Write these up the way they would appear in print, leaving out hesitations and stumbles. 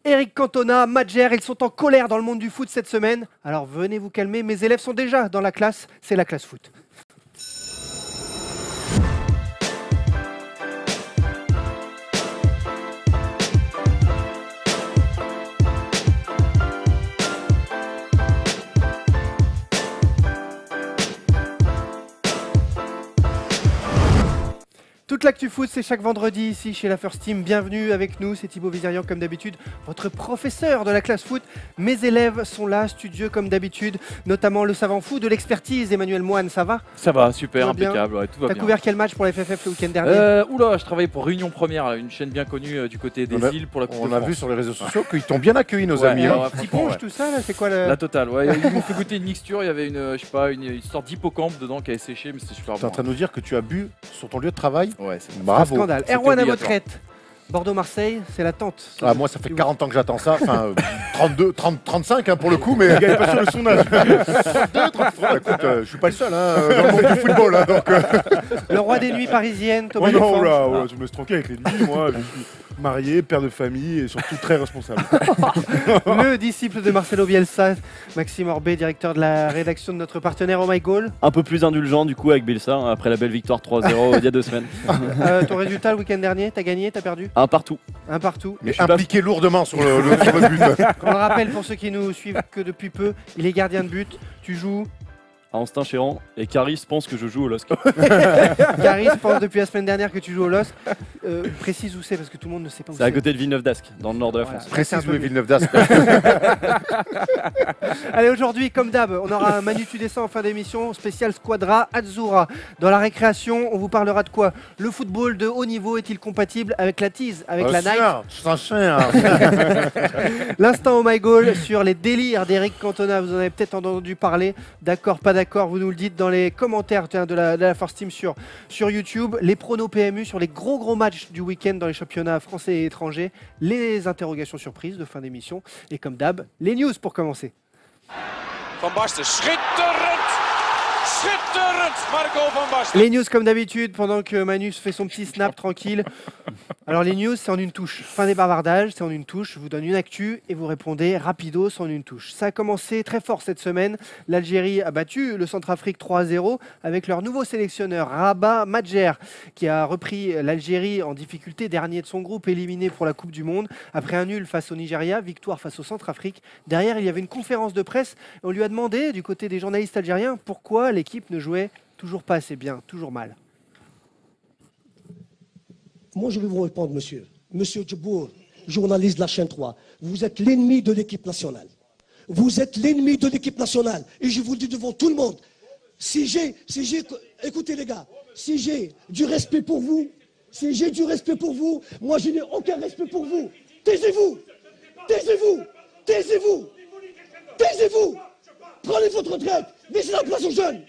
Eric Cantona, Madjer, ils sont en colère dans le monde du foot cette semaine. Alors venez vous calmer, mes élèves sont déjà dans la classe, c'est la classe foot. Toute l'actu foot, c'est chaque vendredi ici chez la First Team. Bienvenue avec nous, c'est Thibaut Vizirian comme d'habitude, votre professeur de la classe foot. Mes élèves sont là, studieux comme d'habitude, notamment le savant fou de l'expertise, Emmanuel Moine, ça va? Ça va, super, Tout va bien. impeccable, ouais, tout va T'as bien. couvert quel match pour la FFF le week-end dernier? Oula, je travaille pour Réunion Première, là, une chaîne bien connue du côté des îles pour la Coupe On de a France. vu sur les réseaux sociaux qu'ils t'ont bien accueilli, nos Ouais, amis. alors, hein. Petit franchement, ponche, ouais. tout ça là, c'est quoi le... La totale, ouais. Ils m'ont fait goûter une mixture, il y avait une, je sais pas, une sorte d'hippocampe dedans qui avait séché, mais c'était super T'es en bon. train de nous dire que tu as bu sur ton lieu de travail? Ouais, c'est Un Bravo. scandale. C'était Erwan à obligatoire. retraite. Bordeaux-Marseille, c'est l'attente. Ah, moi, ça fait 40 ans que j'attends ça. Enfin, 35 hein, pour le coup, mais il est pas sur le sondage. 32, 33. Écoute, je suis pas le seul hein, dans le monde du football. Hein, donc, Le roi des nuits parisiennes, Thomas non, Dupont. là, je me laisse tranquille avec les nuits. Moi, je suis marié, père de famille et surtout très responsable. Le disciple de Marcelo Bielsa, Maxime Orbet, directeur de la rédaction de notre partenaire Oh My Goal. Un peu plus indulgent du coup avec Bielsa après la belle victoire 3-0 il y a 2 semaines. Ton résultat le week-end dernier, t'as gagné, t'as perdu? Un partout. Un partout. Mais suis pas- impliqué lourdement sur le but. On le rappelle pour ceux qui nous suivent que depuis peu, il est gardien de but. Tu joues. À Anstin Chéran et Caris pense que je joue au LOSC. Caris pense depuis la semaine dernière que tu joues au LOSC. Précise où c'est parce que tout le monde ne sait pas où C'est à côté de Villeneuve d'Ascq, dans le nord de la Voilà. France. C'est un Précise peu où est mieux. Villeneuve d'Ascq. Allez, aujourd'hui, comme d'hab, on aura un Manu Tu descends en fin d'émission, spécial Squadra Azzurra. Dans la récréation, on vous parlera de quoi? Le football de haut niveau est-il compatible avec la tease, avec la Nike? C'est un chien. L'instant Oh My Goal sur les délires d'Eric Cantona, vous en avez peut-être entendu parler. D'accord, pas d'accord, vous nous le dites dans les commentaires de la First Team sur YouTube. Les pronos PMU sur les gros matchs du week-end dans les championnats français et étrangers. Les interrogations surprises de fin d'émission. Et comme d'hab, les news pour commencer. Van Basten, schitterend! Schitterend, Marco van Basten! Les news comme d'habitude, pendant que Manus fait son petit snap tranquille. Alors les news, c'est en une touche. Fin des bavardages, c'est en une touche. Je vous donne une actu et vous répondez rapidos en une touche. Ça a commencé très fort cette semaine. L'Algérie a battu le Centrafrique 3-0 avec leur nouveau sélectionneur Rabat Madjer qui a repris l'Algérie en difficulté, dernier de son groupe, éliminé pour la Coupe du Monde. Après un nul face au Nigeria, victoire face au Centrafrique. Derrière, il y avait une conférence de presse. On lui a demandé, du côté des journalistes algériens, pourquoi l'équipe ne jouait toujours pas assez bien, toujours mal. Moi, je vais vous répondre, monsieur. Monsieur Djibour, journaliste de la chaîne 3, vous êtes l'ennemi de l'équipe nationale. Vous êtes l'ennemi de l'équipe nationale. Et je vous le dis devant tout le monde. Écoutez les gars, si j'ai du respect pour vous, moi je n'ai aucun respect pour vous. Taisez-vous. Taisez-vous. Taisez-vous. Taisez-vous. Prenez votre retraite. Laissez la place aux jeunes.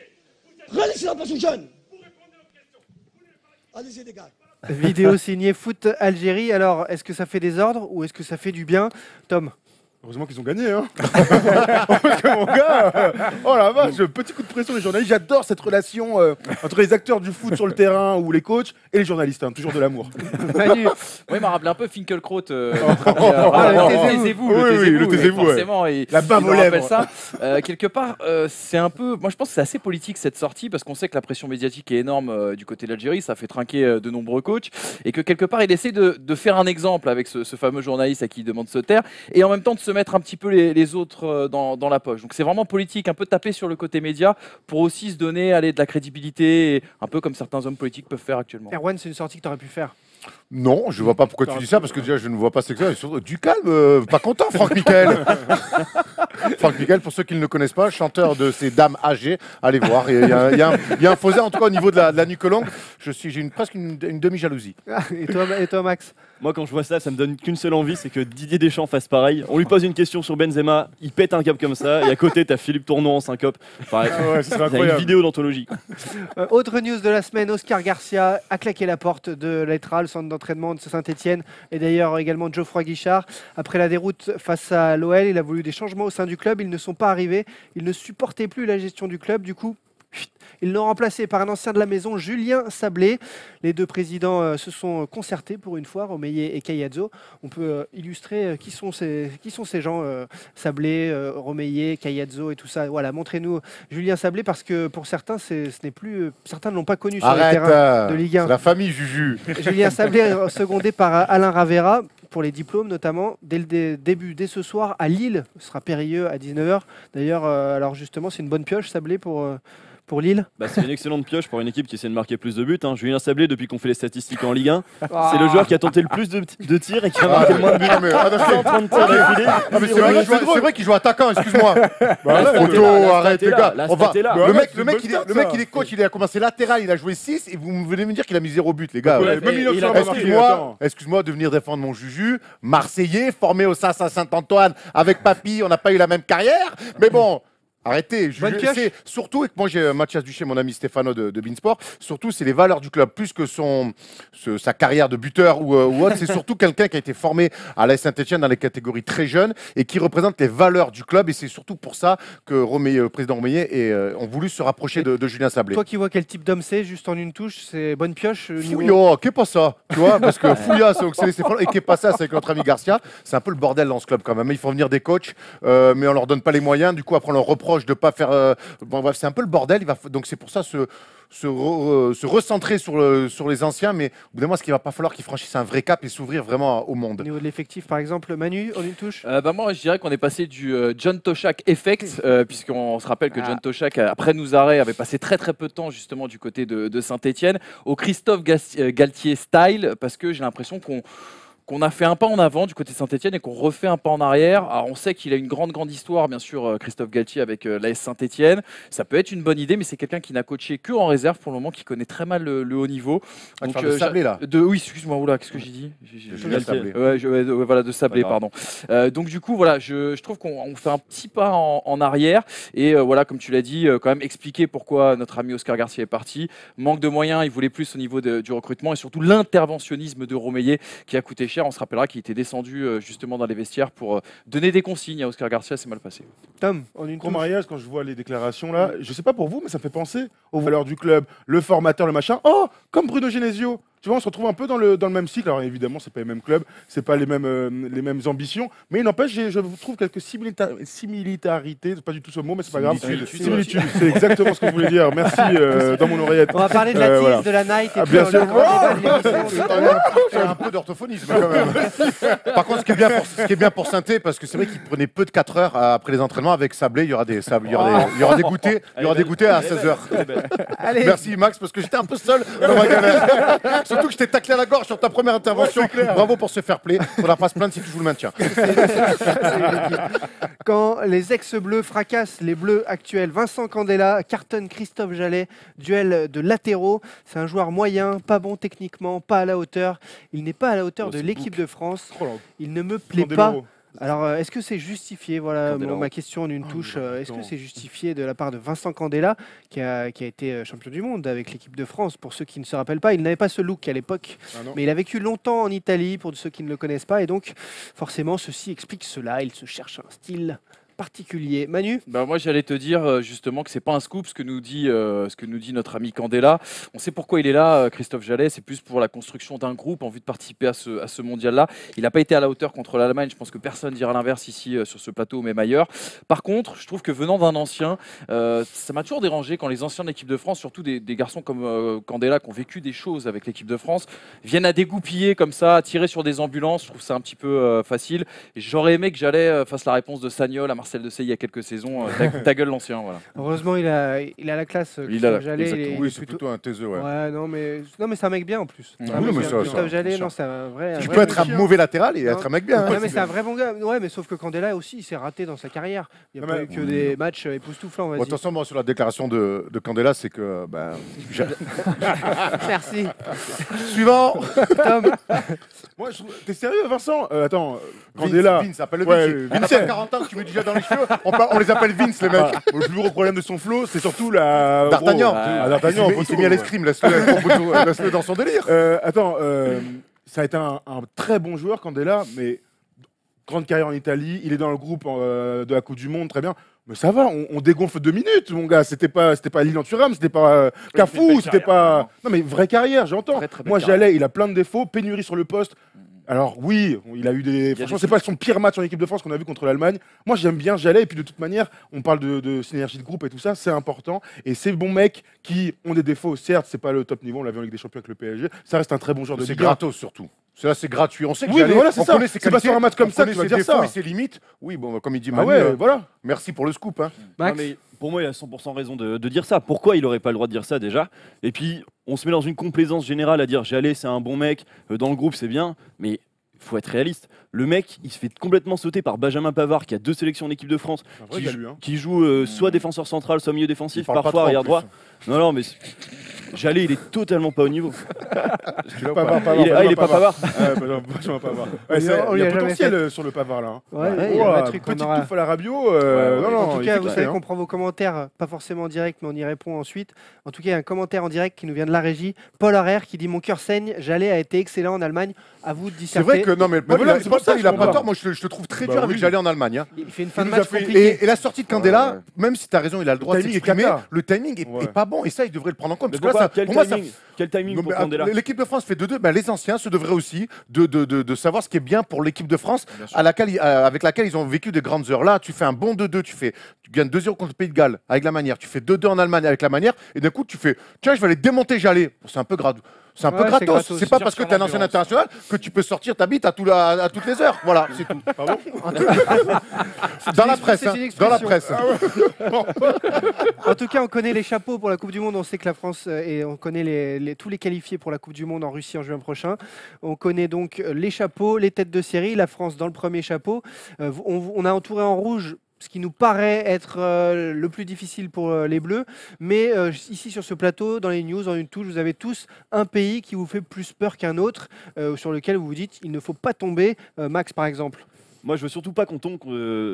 Laissez la place aux jeunes. Allez-y les gars. Vidéo signée Foot Algérie. Alors, est-ce que ça fait des ordres ou est-ce que ça fait du bien? Tom? Heureusement qu'ils ont gagné, hein. Parce que mon gars, oh la vache, petit coup de pression les journalistes. J'adore cette relation entre les acteurs du foot sur le terrain ou les coachs et les journalistes, hein, toujours de l'amour. Manu? Ouais, il m'a rappelé un peu Finkelkraut. le taisez-vous. Le taisez-vous, ouais. Forcément, et La bave il aux me rappelle lèvres. ça. Quelque part, c'est un peu. Moi, je pense que c'est assez politique cette sortie parce qu'on sait que la pression médiatique est énorme du côté de l'Algérie. Ça fait trinquer de nombreux coachs et que quelque part, il essaie de faire un exemple avec ce fameux journaliste à qui il demande de se taire et en même temps de se mettre un petit peu les autres dans la poche. Donc, c'est vraiment politique, un peu taper sur le côté média pour aussi se donner de la crédibilité, un peu comme certains hommes politiques peuvent faire actuellement. Erwan, c'est une sortie que tu aurais pu faire. Non, je vois pas pourquoi tu dis ça, parce que déjà je ne vois pas c'est que ça. Et surtout, du calme, pas content, Franck Michael. Franck Michael, pour ceux qui ne le connaissent pas, chanteur de ces dames âgées, allez voir. Il y a un fausset, en tout cas au niveau de la nuque longue. J'ai presque une demi-jalousie. Et toi, Max? Moi quand je vois ça, ça me donne qu'une seule envie, c'est que Didier Deschamps fasse pareil. On lui pose une question sur Benzema, il pète un câble comme ça, et à côté t'as Philippe Tournon en syncope. Enfin, Ouais, c'est il y a une incroyable. vidéo d'anthologie. Autre news de la semaine, Oscar Garcia a claqué la porte de l'ETRA, le centre d'entraînement de Saint-Etienne, et d'ailleurs également Geoffroy Guichard. Après la déroute face à l'OL, il a voulu des changements au sein du club, ils ne sont pas arrivés, il ne supportait plus la gestion du club, du coup Ils l'ont remplacé par un ancien de la maison, Julien Sablé. Les deux présidents se sont concertés pour une fois, Romeyer et Caiazzo. On peut illustrer qui sont ces gens, Sablé, Romeyer, Caiazzo et tout ça. Voilà, montrez-nous Julien Sablé parce que pour certains, certains ne l'ont pas connu sur les terrains de Ligue 1. C'est la famille Juju. Julien Sablé, secondé par Alain Ravera, pour les diplômes notamment, dès le début, dès ce soir, à Lille. Ce sera Périlleux à 19h. D'ailleurs, alors justement, c'est une bonne pioche, Sablé, pour Lille. C'est une excellente pioche pour une équipe qui essaie de marquer plus de buts. Julien Sablé, depuis qu'on fait les statistiques en Ligue 1, c'est le joueur qui a tenté le plus de tirs et qui a marqué le moins de buts. 130 tirs d'affilée. C'est vrai qu'il joue attaquant, excuse-moi. Photo, arrête les gars. Le mec, il est coach, il a commencé latéral, il a joué 6 et vous venez me dire qu'il a mis 0 but, les gars. Excuse-moi de venir défendre mon Juju, Marseillais, formé au SAS à Saint-Antoine avec Papy, on n'a pas eu la même carrière, mais bon. Arrêtez, c'est surtout, et que moi j'ai Mathias Duché, mon ami Stéphano de Beansport, surtout c'est les valeurs du club, plus que sa carrière de buteur ou autre, c'est surtout quelqu'un qui a été formé à l'AS Saint-Etienne dans les catégories très jeunes et qui représente les valeurs du club et c'est surtout pour ça que président Romeyer ont voulu se rapprocher de Julien Sablé. Toi qui vois quel type d'homme c'est, juste en une touche, c'est bonne pioche. Fouillot, qu'est pas ça, tu vois, parce que Fouilla c'est Stéphano et qu'est pas ça, c'est avec notre ami Garcia, c'est un peu le bordel dans ce club quand même, il faut venir des coachs, mais on leur donne pas les moyens, du coup après on leur reproche de pas faire bon bref c'est un peu le bordel, donc c'est pour ça se recentrer sur les anciens, mais au bout d'un moment, ce qu'il va pas falloir qu'ils franchissent un vrai cap et s'ouvrir vraiment au monde. Au niveau de l'effectif, par exemple, Manu, en une touche Moi, je dirais qu'on est passé du John Toshak effect, puisqu'on se rappelle que John Toshak, après nous arrêt, avait passé très très peu de temps justement du côté de Saint-Etienne, au Christophe Galtier style, parce que j'ai l'impression qu'on a fait un pas en avant du côté de Saint-Etienne et qu'on refait un pas en arrière. Alors on sait qu'il a une grande histoire, bien sûr, Christophe Galtier avec l'AS Saint-Etienne. Ça peut être une bonne idée, mais c'est quelqu'un qui n'a coaché que en réserve pour le moment, qui connaît très mal le haut niveau. Donc, tu parles de Sablé, là Oui, excuse-moi, oula, qu'est-ce que j'ai dit Sablé. Voilà, de Sablé, pardon. Donc du coup, voilà, je trouve qu'on fait un petit pas en arrière. Et voilà, comme tu l'as dit, quand même expliquer pourquoi notre ami Oscar Garcia est parti. Manque de moyens, il voulait plus au niveau du recrutement et surtout l'interventionnisme de Romeyer qui a coûté cher. On se rappellera qu'il était descendu justement dans les vestiaires pour donner des consignes à Oscar Garcia, c'est mal passé. Tom, en une touche. Mariage, quand je vois les déclarations là, je sais pas pour vous, mais ça fait penser aux valeurs du club, le formateur, le machin. Oh, comme Bruno Genesio. Tu vois, on se retrouve un peu dans le même cycle. Alors évidemment, c'est pas les mêmes clubs, c'est pas les mêmes ambitions, mais il n'empêche, je trouve quelques similarités. C'est pas du tout ce mot, mais c'est pas grave. Similitudes, c'est exactement ce que je voulais dire. Merci dans mon oreillette. On va parler de la tease, de la night et bien sûr. C'est un peu d'orthophonisme quand même. Par contre, ce qui est bien pour Saint-Étienne, parce que c'est vrai qu'il prenait peu de 4 heures après les entraînements avec Sablé, il y aura des goûters à 16h. Merci Max, parce que j'étais un peu seul dans ma galère. Surtout que je t'ai taclé à la gorge sur ta première intervention. Bravo pour ce fair play. Faudra pas se plaindre si tu joues le maintien. Quand les ex-bleus fracassent les bleus actuels, Vincent Candela cartonne Christophe Jallet, duel de latéraux. C'est un joueur moyen, pas bon techniquement, pas à la hauteur. Il n'est pas à la hauteur de l'équipe de France. Il ne me plaît pas. Alors, est-ce que c'est justifié? Voilà ma question en une touche. Est-ce que c'est justifié de la part de Vincent Candela, qui a été champion du monde avec l'équipe de France? Pour ceux qui ne se rappellent pas, il n'avait pas ce look à l'époque, mais il a vécu longtemps en Italie, pour ceux qui ne le connaissent pas, et donc forcément, ceci explique cela. Il se cherche un style particulier. Manu? Moi j'allais te dire justement que c'est pas un scoop ce que nous dit notre ami Candela. On sait pourquoi il est là, Christophe Jallet, c'est plus pour la construction d'un groupe en vue de participer à ce mondial-là. Il n'a pas été à la hauteur contre l'Allemagne, je pense que personne dira l'inverse ici sur ce plateau, même ailleurs. Par contre, je trouve que venant d'un ancien, ça m'a toujours dérangé quand les anciens de l'équipe de France, surtout des garçons comme Candela qui ont vécu des choses avec l'équipe de France, viennent à dégoupiller comme ça, à tirer sur des ambulances. Je trouve ça un petit peu facile. J'aurais aimé que Jallet fasse la réponse de Sagnol à Marcel Desailly il y a quelques saisons, ta gueule l'ancien. Voilà. Heureusement, il a la classe. Jallet, oui, c'est plutôt un taiseux. Ouais, non, mais c'est un mec bien en plus. Christophe Jallet, non, c'est un vrai. Tu peux être un mauvais latéral et être un mec bien. Non, mais c'est un vrai bon gars. Ouais, mais sauf que Candela aussi, il s'est raté dans sa carrière. Il n'y a pas eu que des matchs époustouflants. Attention, moi, sur la déclaration de Candela, c'est que. Merci. Suivant. Tom. T'es sérieux, Vincent? Attends, Candela. Vince, appelle-le Vince. Vince, il a 40 ans que tu mets déjà dans les cheveux. On les appelle Vince, les mecs. Le plus gros problème de son flow, c'est surtout la. D'Artagnan. D'Artagnan, il s'est mis à l'escrime, laisse-le dans son délire. Attends, ça a été un très bon joueur, Candela, mais grande carrière en Italie. Il est dans le groupe de la Coupe du Monde, très bien. Mais ça va, on dégonfle 2 minutes, mon gars. C'était pas Lilian Thuram, c'était pas Cafou, c'était pas. Non, mais vraie carrière, j'entends. Moi, Jallet, il a plein de défauts, pénurie sur le poste. Alors oui, il a eu des. Franchement, c'est pas son pire match en équipe de France qu'on a vu contre l'Allemagne. Moi, j'aime bien Jallet. Et puis de toute manière, on parle de synergie de groupe et tout ça, c'est important. Et ces bons mecs qui ont des défauts, certes, c'est pas le top niveau. On l'a vu en Ligue des Champions avec le PSG. Ça reste un très bon joueur de Ligue 1. C'est gratos surtout. C'est gratuit. On sait que oui, mais voilà, c'est ça. C'est pas sur un match comme ça que tu vas dire ça. Et ses limites. Oui, bon, comme il dit Manu, Manu, voilà. Merci pour le scoop. Hein. Max. Non, mais pour moi, il a 100% raison de dire ça. Pourquoi il n'aurait pas le droit de dire ça déjà? Et puis, on se met dans une complaisance générale à dire Jallet, c'est un bon mec, dans le groupe, c'est bien, mais il faut être réaliste. Le mec, il se fait complètement sauter par Benjamin Pavard, qui a 2 sélections en équipe de France, qui joue soit défenseur central, soit milieu défensif, parfois arrière droit. Non, mais Jallet, il est totalement pas au niveau. Il est pas Pavard. Benjamin Pavard. Il y a potentiel sur le Pavard là. Petite touffe à la Rabiot. En tout cas, vous savez qu'on prend vos commentaires, pas forcément en direct, mais on y répond ensuite. En tout cas, il y a un commentaire en direct qui nous vient de la régie. Paul Horaire qui dit mon cœur saigne, Jallet a été excellent en Allemagne. À vous de disserter. C'est vrai que non, mais c'est pour ça il a pas tort. Moi, je le trouve très dur avec Jallet en Allemagne. Il fait une fin de match compliquée. Et la sortie de Candela, même si tu as raison, il a le droit de s'exprimer. Le timing est pas bon. Et ça, il devrait le prendre en compte. Parce que là, quel timing pour Candela? L'équipe de France fait 2-2. Les anciens se devraient aussi de savoir ce qui est bien pour l'équipe de France avec laquelle ils ont vécu des grandes heures. Là, tu fais un bon 2-2, tu gagnes 2-0 contre le Pays de Galles avec la manière, tu fais 2-2 en Allemagne avec la manière, et d'un coup, tu fais tiens, je vais aller démonter Jallet. C'est un peu grave. C'est un peu gratos. C'est pas parce que tu es un ancien international que tu peux sortir ta bite à toutes les heures. Voilà, c'est tout. Pardon. Dans la presse. Dans la presse. En tout cas, on connaît les chapeaux pour la Coupe du Monde. On sait que la France et on connaît tous les qualifiés pour la Coupe du Monde en Russie en juin prochain. On connaît donc les chapeaux, les têtes de série. La France dans le premier chapeau. On a entouré en rouge ce qui nous paraît être le plus difficile pour les Bleus. Mais ici, sur ce plateau, dans les news, en une touche, vous avez tous un pays qui vous fait plus peur qu'un autre, sur lequel vous vous dites il ne faut pas tomber. Max, par exemple. Moi, je veux surtout pas qu'on tombe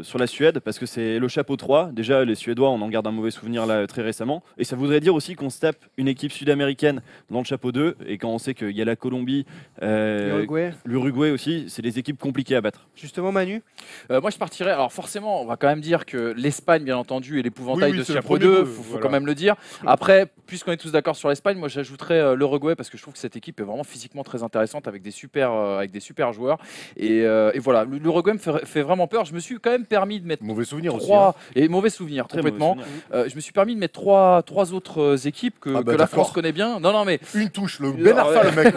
sur la Suède parce que c'est le chapeau 3. Déjà, les Suédois, on en garde un mauvais souvenir là très récemment. Et ça voudrait dire aussi qu'on se tape une équipe sud-américaine dans le chapeau 2. Et quand on sait qu'il y a la Colombie, l'Uruguay aussi, c'est des équipes compliquées à battre. Justement, Manu moi, je partirais. Alors, forcément, on va quand même dire que l'Espagne, bien entendu, est l'épouvantail de ce chapeau 2. Il faut quand même le dire. Après, puisqu'on est tous d'accord sur l'Espagne, moi, j'ajouterais l'Uruguay parce que je trouve que cette équipe est vraiment physiquement très intéressante avec des super joueurs. Et voilà, l'Uruguay fait vraiment peur. Je me suis quand même permis de mettre mauvais souvenir aussi. Et mauvais souvenir complètement. Je me suis permis de mettre trois autres équipes que la France connaît bien. Non, mais une touche, le Ben Arfa, le mec.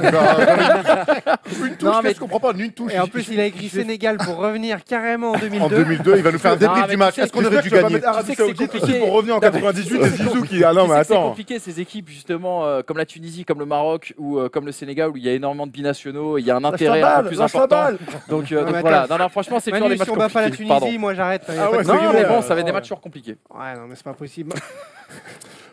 Une touche, je comprends pas, une touche. Et en plus, il a écrit Sénégal pour revenir carrément en 2002. En 2002, il va nous faire un débrief du match. Est-ce qu'on aurait dû gagner? C'est compliqué pour revenir en 98 et Zizou qui. Ah non, mais attends. C'est compliqué ces équipes justement comme la Tunisie, comme le Maroc ou comme le Sénégal où il y a énormément de binationaux, il y a un intérêt un peu plus important. Donc voilà. Non, franchement, c'est Manu, si on bat pas la Tunisie, moi j'arrête. Non, mais bon, ça va être des matchs toujours compliqués. Ouais, non, mais c'est pas possible.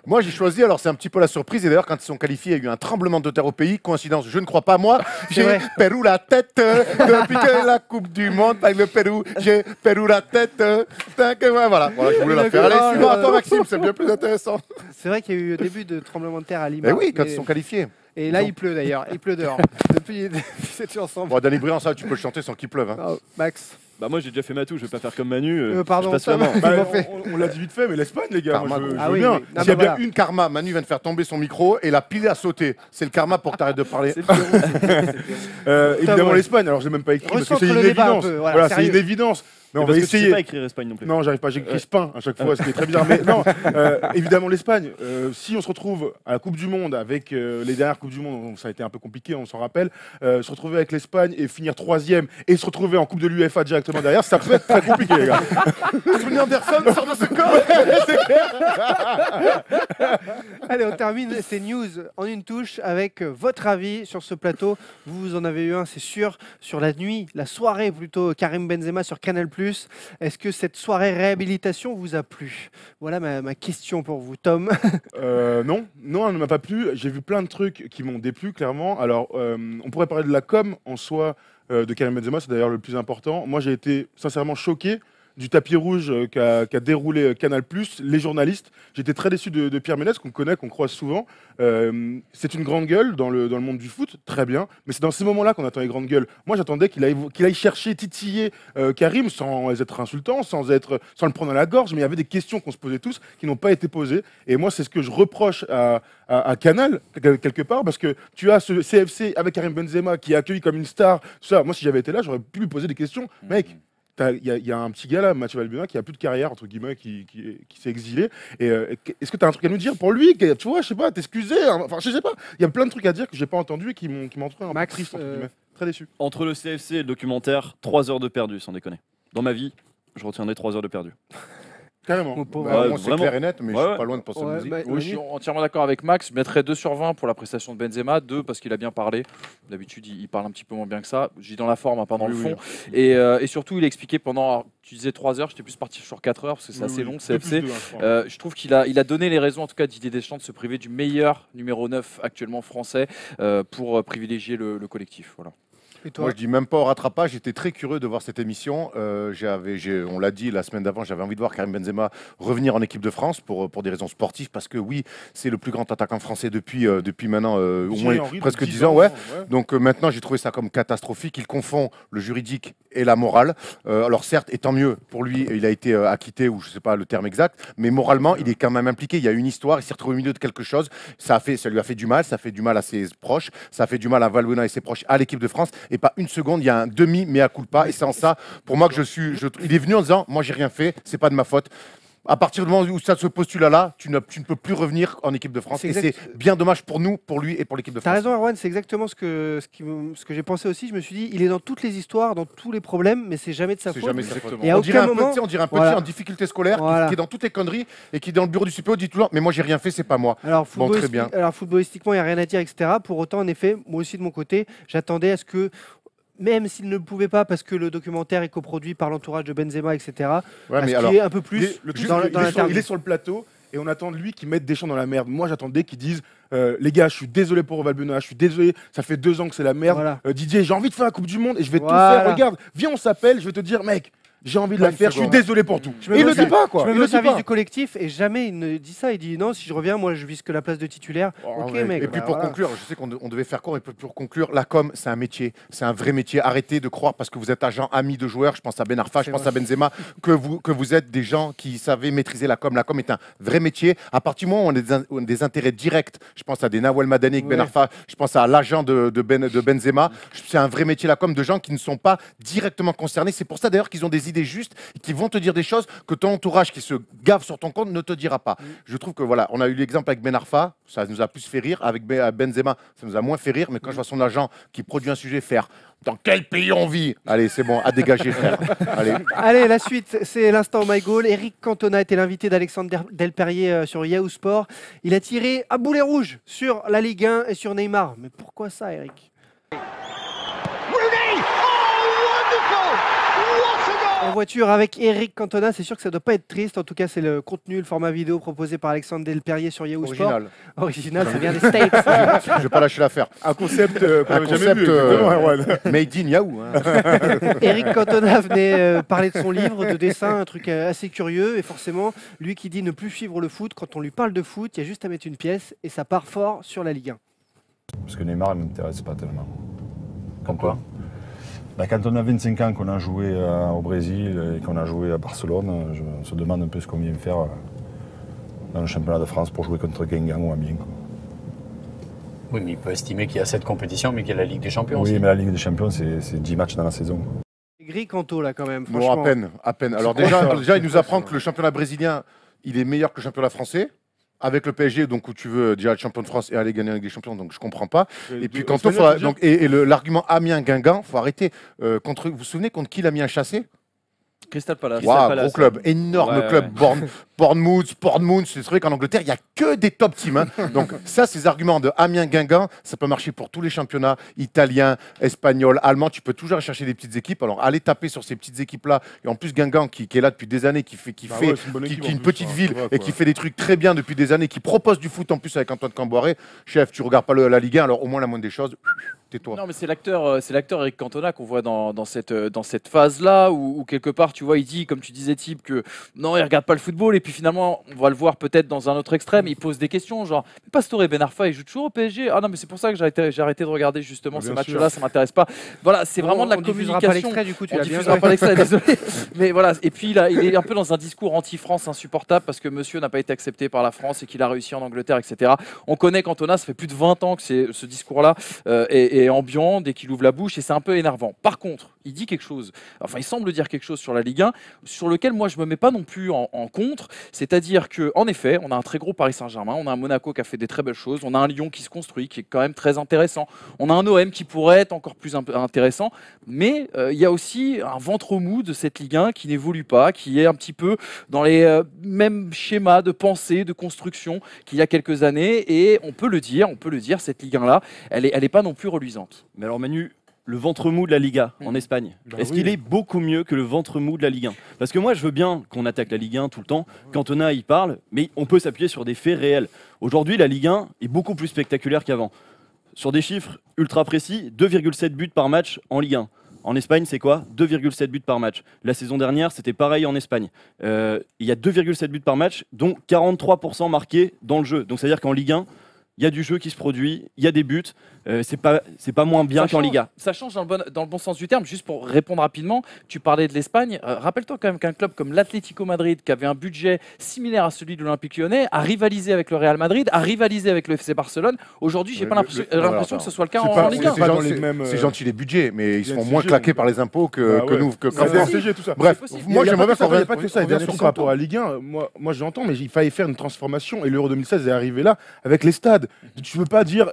Moi, j'ai choisi, alors c'est un petit peu la surprise, et d'ailleurs, quand ils sont qualifiés, il y a eu un tremblement de terre au pays. Coïncidence, je ne crois pas, moi. J'ai Pérou la tête depuis que la Coupe du Monde avec le Pérou. J'ai Pérou la tête. Voilà, je voulais la faire. Allez, suivant à toi, Maxime, c'est bien plus intéressant. C'est vrai qu'il y a eu au début de tremblement de terre à Lima. Mais oui, quand ils sont qualifiés. Et là, il pleut d'ailleurs. Il pleut dehors. Depuis cette chanson. Bon, Danny Briand, ça, tu peux le chanter sans qu'il pleuve. Hein. Max. Bah moi j'ai déjà fait ma touche, je vais pas faire comme Manu. Pardon, on l'a dit vite fait, mais l'Espagne, les gars, karma, moi, je veux bien. S'il y a bien une karma, Manu vient de faire tomber son micro et la pile a sauté. C'est le karma pour que tu arrêtes de parler. Évidemment l'Espagne, alors j'ai même pas écrit parce que c'est une évidence. Voilà, c'est une évidence. Mais on va essayer. Tu sais pas écrire Espagne non plus. Non, j'arrive pas. J'écris Spain à chaque fois, ce qui est très bizarre. Mais non, évidemment l'Espagne. Si on se retrouve à la Coupe du Monde avec les dernières Coupes du Monde, ça a été un peu compliqué, on s'en rappelle. Se retrouver avec l'Espagne et finir 3e et se retrouver en Coupe de l'UEFA directement derrière, ça peut être très compliqué, les gars. Tony Anderson sort de ce corps. Allez, on termine ces news en une touche avec votre avis sur ce plateau. Vous en avez eu un, c'est sûr, sur la nuit, la soirée plutôt, Karim Benzema sur Canal+. Est-ce que cette soirée réhabilitation vous a plu? Voilà ma question pour vous, Tom. Non, elle ne m'a pas plu. J'ai vu plein de trucs qui m'ont déplu, clairement. Alors, on pourrait parler de la com en soi de Karim Benzema, c'est d'ailleurs le plus important. Moi, j'ai été sincèrement choqué du tapis rouge qu'a déroulé Canal+, les journalistes. J'étais très déçu de Pierre Ménès, qu'on connaît, qu'on croise souvent. C'est une grande gueule dans le monde du foot, très bien. Mais c'est dans ces moments-là qu'on attend les grandes gueules. Moi, j'attendais qu'il aille chercher, titiller Karim sans être insultant, sans le prendre à la gorge. Mais il y avait des questions qu'on se posait tous qui n'ont pas été posées. Et moi, c'est ce que je reproche à Canal, quelque part, parce que tu as ce CFC avec Karim Benzema qui est accueilli comme une star. Tout ça. Moi, si j'avais été là, j'aurais pu lui poser des questions. Mec, il y a un petit gars là, Mathieu Valbuena, qui a plus de carrière, entre guillemets, qui s'est exilé. Et est-ce que tu as un truc à nous dire pour lui? Tu vois, je sais pas, t'excuser. Enfin, je sais pas. Il y a plein de trucs à dire que j'ai pas entendu et qui m'ont trouvé un peu triste, entre guillemets. Très déçu. Entre le CFC et le documentaire, 3 heures de perdu, sans déconner. Dans ma vie, je retiendrai 3 heures de perdu. Carrément. Mon pauvre. Moi, c'est vraiment. clair et net, mais je Ouais, suis pas loin de penser Ouais, à musique. bah, Oui, je suis entièrement d'accord avec Max. Je mettrais 2 sur 20 pour la prestation de Benzema, 2 parce qu'il a bien parlé. D'habitude, il parle un petit peu moins bien que ça. Je dis dans la forme, hein, pas dans le fond. Et surtout, il a expliqué pendant, alors, tu disais 3 heures, j'étais plus parti sur 4 heures parce que c'est assez long, CFC. Je trouve qu'il a donné les raisons, en tout cas, Didier Deschamps, de se priver du meilleur numéro 9 actuellement français pour privilégier le collectif. Voilà. Et toi Moi, je dis même pas au rattrapage. J'étais très curieux de voir cette émission. On l'a dit la semaine d'avant, j'avais envie de voir Karim Benzema revenir en équipe de France pour des raisons sportives, parce que oui, c'est le plus grand attaquant français depuis maintenant au moins presque 10 ans. Ouais. Donc maintenant, j'ai trouvé ça comme catastrophique. Il confond le juridique et la morale. Alors certes, et tant mieux pour lui, il a été acquitté, ou je sais pas le terme exact, mais moralement, il est quand même impliqué. Il y a une histoire, il s'est retrouvé au milieu de quelque chose. Ça lui a fait du mal, ça fait du mal à ses proches, ça fait du mal à Valbuena et ses proches, à l'équipe de France. Et pas une seconde, il y a un demi mea culpa. Et c'est en ça, pour moi, que il est venu en disant, moi, j'ai rien fait, c'est pas de ma faute. À partir du moment où ça se postule là, tu ne peux plus revenir en équipe de France. Et c'est bien dommage pour nous, pour lui et pour l'équipe de France. T'as raison, Erwan, c'est exactement ce que j'ai pensé aussi. Je me suis dit, il est dans toutes les histoires, dans tous les problèmes, mais c'est jamais de sa faute. Jamais sa faute. Et à On dirait aucun un moment, petit, on dirait un petit voilà. en difficulté scolaire Voilà. qui est dans toutes les conneries et qui, dans le bureau du CPO, dit tout le temps, mais moi, j'ai rien fait, c'est pas moi. Alors, Bon, très bien. footballistiquement, il n'y a rien à dire, etc. Pour autant, en effet, moi aussi de mon côté, j'attendais à ce que, même s'il ne le pouvait pas, parce que le documentaire est coproduit par l'entourage de Benzema, etc., Ouais, mais à ce qu'il y ait un peu plus dans l'interview. il est sur le plateau et on attend de lui qu'il mette Deschamps dans la merde. Moi, j'attendais qu'il dise les gars, je suis désolé pour Valbuena, je suis désolé, ça fait 2 ans que c'est la merde. Voilà. Didier, j'ai envie de faire la Coupe du Monde et je vais tout Voilà. faire. Regarde, viens, on s'appelle, je vais te dire, mec, j'ai envie de la Pas une faire, je suis seconde. désolé pour tout. Je me Et il mets le dit pas, quoi. Je me Il mets le au dit service pas. du collectif et jamais il ne dit ça. Il dit non, si je reviens, moi je vise que la place de titulaire. Ok, ouais. mec. Et puis bah pour voilà. conclure, je sais qu'on devait faire court, et pour conclure, la com, c'est un métier, c'est un vrai métier. Arrêtez de croire parce que vous êtes agent ami de joueurs, je pense à Ben Arfa, je pense à Benzema, que vous êtes des gens qui savez maîtriser la com. La com est un vrai métier. À partir du moment où on a des intérêts directs, je pense à des Nawel Madani avec Ben Ouais. Arfa, je pense à l'agent de Benzema, c'est un vrai métier la com, de gens qui ne sont pas directement concernés. C'est pour ça d'ailleurs qu'ils ont des idées justes et qui vont te dire des choses que ton entourage qui se gave sur ton compte ne te dira pas. Je trouve que voilà, on a eu l'exemple avec Ben Arfa, ça nous a plus fait rire. Avec Benzema, ça nous a moins fait rire. Mais quand je vois son agent qui produit un sujet, faire dans quel pays on vit? Allez, c'est bon, à dégager, frère. Allez. Allez, la suite, c'est l'instant My Goal. Eric Cantona était l'invité d'Alexandre Delperrier sur Yahoo Sport. Il a tiré à boulet rouge sur la Ligue 1 et sur Neymar. Mais pourquoi ça, Eric? En voiture avec Eric Cantona, c'est sûr que ça doit pas être triste. En tout cas, c'est le contenu, le format vidéo proposé par Alexandre Delperrier sur Yahoo Sport. Original, ça vient des States. Je vais pas lâcher l'affaire. Un concept qu'on Un n'avait jamais vu. concept exactement, Erwan. made in Yahoo. Hein. Eric Cantona venait parler de son livre de dessin, un truc assez curieux. Et forcément, lui qui dit ne plus suivre le foot, quand on lui parle de foot, il y a juste à mettre une pièce et ça part fort sur la Ligue 1. Parce que Neymar ne m'intéresse pas tellement. Pourquoi? Quand on a 25 ans, qu'on a joué au Brésil et qu'on a joué à Barcelone, on se demande un peu ce qu'on vient faire dans le championnat de France pour jouer contre Guingamp ou Amiens. Oui, mais il peut estimer qu'il y a cette compétition, mais qu'il y a la Ligue des Champions Oui, aussi. mais la Ligue des Champions, c'est 10 matchs dans la saison. C'est gris Canto là quand même, Non, franchement. à peine, à peine. Alors déjà, il nous apprend que le championnat brésilien, il est meilleur que le championnat français. Avec le PSG, donc où tu veux déjà être champion de France et aller gagner avec des champions, donc je comprends pas. Et puis quand on fera, donc l'argument Amiens-Guingamp, faut arrêter. Vous vous souvenez contre qui l'Amiens a chassé? Crystal Palace. Wow, gros club, énorme Ouais, club. Bournemouth, c'est vrai qu'en Angleterre, il n'y a que des top teams. Hein. Donc ça, ces arguments de Amiens-Guingamp, ça peut marcher pour tous les championnats, italiens, espagnols, allemands. Tu peux toujours aller chercher des petites équipes. Alors allez taper sur ces petites équipes-là. Et en plus, Guingamp, qui est là depuis des années, qui est une petite ville et qui fait des trucs très bien depuis des années, qui propose du foot en plus avec Antoine Camboiré. Chef, tu regardes pas la Ligue 1, alors au moins la moindre des choses. tais-toi. Non, mais c'est l'acteur Eric Cantona qu'on voit dans cette phase-là où quelque part, tu vois, il dit, comme tu disais, Type, que non, il regarde pas le football. Et puis finalement, on va le voir peut-être dans un autre extrême. Il pose des questions, genre, Pastore et Ben Arfa, ils jouent toujours au PSG. Ah non, mais c'est pour ça que j'ai arrêté de regarder justement Bien ces sûr. matchs-là. Ça m'intéresse pas. Voilà, c'est vraiment de la On diffusera communication. pas l'extrait, du coup, tu On l'as bien diffusera fait. pas l'extrait, désolé. Mais voilà. Et puis là, il est un peu dans un discours anti-France insupportable parce que monsieur n'a pas été accepté par la France et qu'il a réussi en Angleterre, etc. On connaît Cantona, ça fait plus de 20 ans que ce discours-là est ambiant dès qu'il ouvre la bouche et c'est un peu énervant. Par contre, il dit quelque chose, enfin il semble dire quelque chose sur la Ligue 1 sur lequel moi je me mets pas non plus en contre, c'est-à-dire que en effet, on a un très gros Paris Saint-Germain, on a un Monaco qui a fait des très belles choses, on a un Lyon qui se construit, qui est quand même très intéressant, on a un OM qui pourrait être encore plus intéressant, mais il y a aussi un ventre mou de cette Ligue 1 qui n'évolue pas, qui est un petit peu dans les mêmes schémas de pensée, de construction qu'il y a quelques années, et on peut le dire, cette Ligue 1 là, elle est pas non plus reluisante. Mais alors Manu, le ventre mou de la Liga en Espagne, est-ce qu'il est beaucoup mieux que le ventre mou de la Ligue 1? Parce que moi je veux bien qu'on attaque la Ligue 1 tout le temps, Cantona il parle, mais on peut s'appuyer sur des faits réels. Aujourd'hui la Ligue 1 est beaucoup plus spectaculaire qu'avant. Sur des chiffres ultra précis, 2,7 buts par match en Ligue 1. En Espagne, c'est quoi? 2,7 buts par match. La saison dernière, c'était pareil en Espagne. Il y a 2,7 buts par match, dont 43% marqués dans le jeu. Donc, c'est-à-dire qu'en Ligue 1, il y a du jeu qui se produit, il y a des buts. C'est pas moins bien qu'en Liga. Ça change dans le bon sens du terme. Juste pour répondre rapidement, tu parlais de l'Espagne. Rappelle-toi quand même qu'un club comme l'Atlético Madrid, qui avait un budget similaire à celui de l'Olympique Lyonnais, a rivalisé avec le Real Madrid, a rivalisé avec le FC Barcelone. Aujourd'hui, j'ai pas l'impression que ce soit le cas en Ligue 1. C'est gentil les budgets, mais ils se font moins claquer par les impôts que nous. tout ça. Bref, moi j'aimerais bien Il n'y a pas que ça. Par rapport à Ligue 1, moi j'entends, mais il fallait faire une transformation et l'Euro 2016 est arrivé là avec les stades. Tu veux pas dire,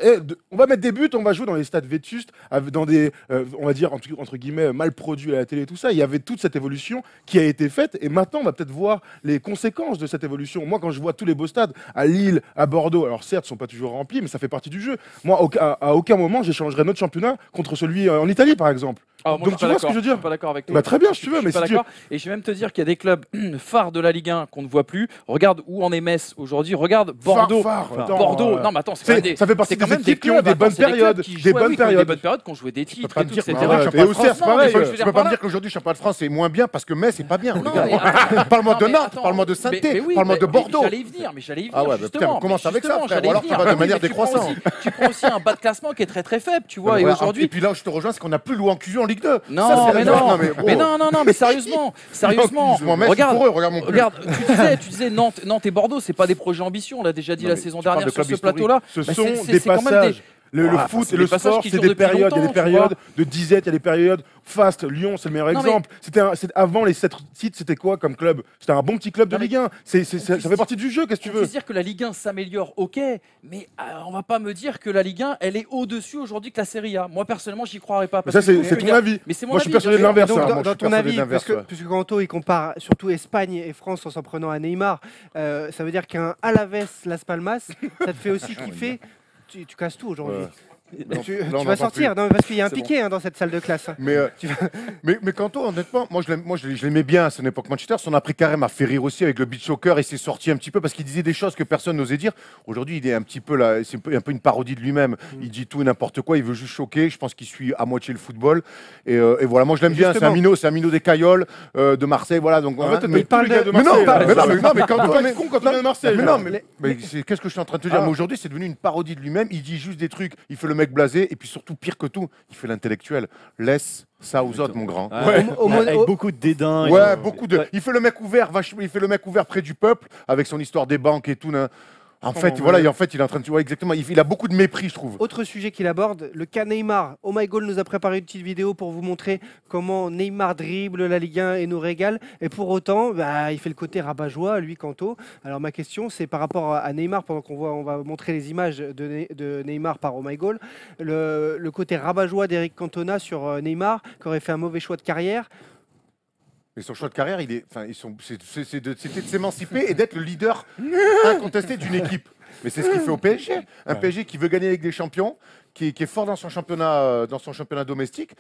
on va mettre des buts, on va jouer dans les stades vétustes, dans des, on va dire entre guillemets, mal produits à la télé et tout ça. Il y avait toute cette évolution qui a été faite et maintenant on va peut-être voir les conséquences de cette évolution. Moi, quand je vois tous les beaux stades à Lille, à Bordeaux, alors certes, ils sont pas toujours remplis, mais ça fait partie du jeu. Moi, à aucun moment, j'échangerais notre championnat contre celui en Italie, par exemple. Alors, moi, Donc tu vois ce que je veux dire? Je suis pas d'accord avec toi. Bah, très bien, si tu veux, mais pas si tu... d'accord. Et je vais même te dire qu'il y a des clubs phares de la Ligue 1 qu'on ne voit plus. Regarde où en est Metz aujourd'hui. Regarde Bordeaux. Bordeaux. Non, mais attends, ça fait partie des équipes qui ont des bonnes périodes. Des bonnes périodes, qui ont joué des titres. Pas me dire, etc. et au CERF, pareil. Tu peux pas me dire qu'aujourd'hui, le championnat de France est moins bien parce que Metz, c'est pas bien. Parle-moi de Nantes, parle-moi de Saint-Étienne, parle-moi de Bordeaux. J'allais y venir, Ah ouais, justement. commence avec ça, frère. Ou alors tu vas de manière décroissante. Tu prends aussi un bas de classement qui est très très faible, tu vois. Et aujourd'hui. Et puis là où je te rejoins, c'est qu'on n'a plus Louis en QU en Ligue 2. Non, mais sérieusement. Regarde mon club. Tu disais Nantes et Bordeaux, c'est pas des projets ambitieux, on l'a déjà dit la saison dernière sur ce plateau-là. Ce sont des passages. Le foot et le sport, c'est des périodes. Il y a des périodes de disette, il y a des périodes fast. Lyon, c'est le meilleur exemple. Avant les 7 titres, c'était quoi comme club? C'était un bon petit club de Ligue 1. Ça fait partie du jeu, qu'est-ce que tu veux? On peut dire que la Ligue 1 s'améliore, ok, mais on va pas me dire que la Ligue 1, elle est au-dessus aujourd'hui que la Serie A. Moi, personnellement, j'y croirais pas. Ça, c'est ton avis. Mais c'est mon Moi, je suis persuadé de l'inverse. Dans ton avis, puisque Kanto, il compare surtout Espagne et France en s'en prenant à Neymar, ça veut dire qu'un Alaves Las Palmas, ça te fait aussi kiffer. Tu casses tout aujourd'hui. Tu vas sortir, non, parce qu'il y a un piqué dans cette salle de classe. Mais Kanto, honnêtement, moi je l'aimais bien à son époque Manchester. Son après-carré m'a fait rire aussi avec le beach soccer et s'est sorti un petit peu parce qu'il disait des choses que personne n'osait dire. Aujourd'hui, il est un petit peu là, c'est un peu une parodie de lui-même. Il dit tout et n'importe quoi, il veut juste choquer. Je pense qu'il suit à moitié le football. Et voilà, moi je l'aime bien. C'est un minot des Cailloles de Marseille. Voilà, donc. En fait, il parle de Marseille. Non, mais Kanto, quand on est de Marseille. Mais qu'est-ce que je suis en train de te dire? Mais aujourd'hui, c'est devenu une parodie de lui-même. Il dit juste des trucs. Il fait le mec blasé et puis surtout pire que tout, il fait l'intellectuel. Laisse ça aux autres, mon grand. Avec beaucoup de dédain. Ouais, beaucoup de. Il fait le mec ouvert, il fait le mec ouvert près du peuple avec son histoire des banques et tout. En fait, il est en train de. Tu vois exactement. Il a beaucoup de mépris, je trouve. Autre sujet qu'il aborde, le cas Neymar. Oh My Goal nous a préparé une petite vidéo pour vous montrer comment Neymar dribble la Ligue 1 et nous régale. Et pour autant, il fait le côté rabat-joie, lui, Kanto. Alors ma question, c'est par rapport à Neymar, pendant on va montrer les images de Neymar par Oh My Goal, le côté rabat-joie d'Eric Cantona sur Neymar, qui aurait fait un mauvais choix de carrière. Mais son choix de carrière, c'est de s'émanciper et d'être le leader incontesté d'une équipe. Mais c'est ce qu'il fait au PSG. Un PSG qui veut gagner avec des champions, qui est fort dans son championnat domestique.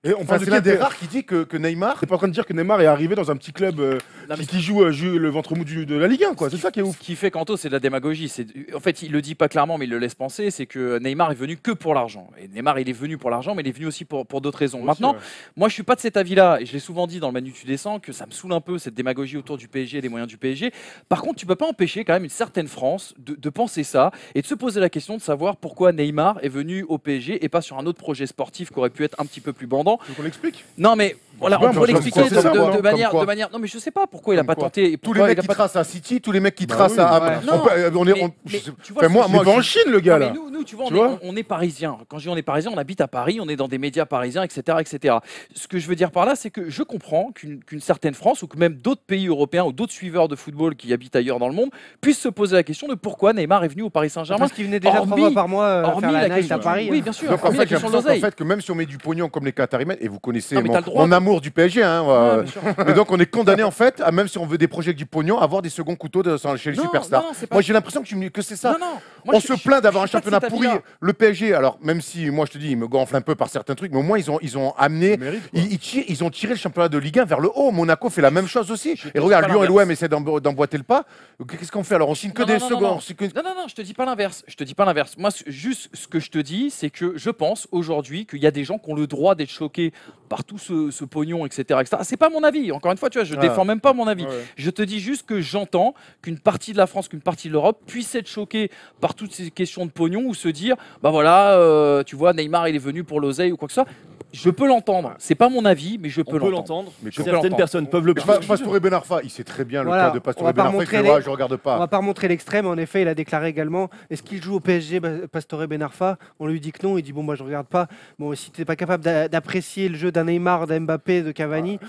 Et on parle de c'est l'un qui des était- rares qui dit que Neymar. T'es pas en train de dire que Neymar est arrivé dans un petit club mais qui joue le ventre mou de la Ligue 1, quoi. C'est ça qui est ouf. Ce qui fait Kanto, c'est de la démagogie. En fait, il le dit pas clairement, mais il le laisse penser. C'est que Neymar est venu que pour l'argent. Et Neymar, il est venu pour l'argent, mais il est venu aussi pour d'autres raisons. Maintenant, moi, je suis pas de cet avis-là. Et je l'ai souvent dit dans le Manu tu descends que ça me saoule un peu cette démagogie autour du PSG et des moyens du PSG. Par contre, tu peux pas empêcher quand même une certaine France de penser ça et de se poser la question de savoir pourquoi Neymar est venu au PSG et pas sur un autre projet sportif qui aurait pu être un petit peu plus bandant. Tu veux qu'on l'explique? Non, mais voilà, sais pas, on moi, pourrait je l'expliquer pense que c'est ça, moi, de manière, comme quoi. de manière. Non, mais je sais pas pourquoi il a Comme pas quoi. tenté. et Tous les pourquoi mecs il a qui pas- tracent à City, tous les mecs qui Bah tracent oui, à. ouais. on peut- on est. Mais- on- mais je- tu vois, enfin, moi, Il est pas en Chine, le gars, Non, là. mais nous, tu vois, Tu vois on est parisiens. Quand je dis on est parisiens, on habite à Paris, on est dans des médias parisiens, etc., etc. Ce que je veux dire par là, c'est que je comprends qu'une certaine France ou que même d'autres pays européens ou d'autres suiveurs de football qui habitent ailleurs dans le monde puissent se poser la question de pourquoi Neymar est venu au Paris Saint-Germain. Parce qu'il venait déjà 3 fois par mois hormis faire la la night question à Paris. Oui, hein. bien sûr. Donc en hormis la fait, j'ai question de l'impression qu'en l'oseille. fait, que même si on met du pognon comme les Qataris mettent, et vous connaissez Non, mais t'as le droit. mon amour du PSG, hein, Ouais, bien sûr. et donc on est condamné en fait, à même si on veut des projets avec du pognon, à avoir des seconds couteaux chez les Non, superstars. non, c'est pas- Moi j'ai l'impression que c'est ça. Non, non. Moi, On je- se je- plaint d'avoir un je suis pas de championnat cet pourri. avis-là. Le PSG, alors même si moi je te dis, il me gonfle un peu par certains trucs, mais au moins ils ont amené, Il mérite, quoi. ils ont tiré le championnat de Ligue 1 vers le haut. Monaco fait la même chose aussi. Je te Et dis regarde, pas Lyon et l'inverse. l'OM essaient d'emboîter le pas. Qu'est-ce qu'on fait alors? On signe que Non, des non, non, seconds. non. on signe que- Non, non, non, je te dis pas l'inverse. Je te dis pas l'inverse. Moi, juste ce que je te dis, c'est que je pense aujourd'hui qu'il y a des gens qui ont le droit d'être choqués par tout ce pognon, etc., etc. C'est pas mon avis. Encore une fois, tu vois, je Ah. défends même pas mon avis. Ouais. Je te dis juste que j'entends qu'une partie de la France, qu'une partie de l'Europe puisse être choquée par toutes ces questions de pognon ou se dire, bah voilà, tu vois, Neymar, il est venu pour l'oseille ou quoi que ce soit. Je peux l'entendre. C'est pas mon avis, mais je On peux peut l'entendre. l'entendre. Mais Je peux Certaines l'entendre. personnes peuvent le Pastore Ben Arfa, il sait très bien le Voilà, cas de on Pastore va Ben pas Arfa. Il montrer fait, les- ouais, je regarde On pas. va pas remontrer l'extrême. En effet, il a déclaré également est-ce qu'il joue au PSG, Pastore Ben Arfa? On lui dit que non. Il dit bon, moi je regarde pas. Bon, si tu n'es pas capable d'apprécier le jeu d'un Neymar, d'un Mbappé, de Cavani,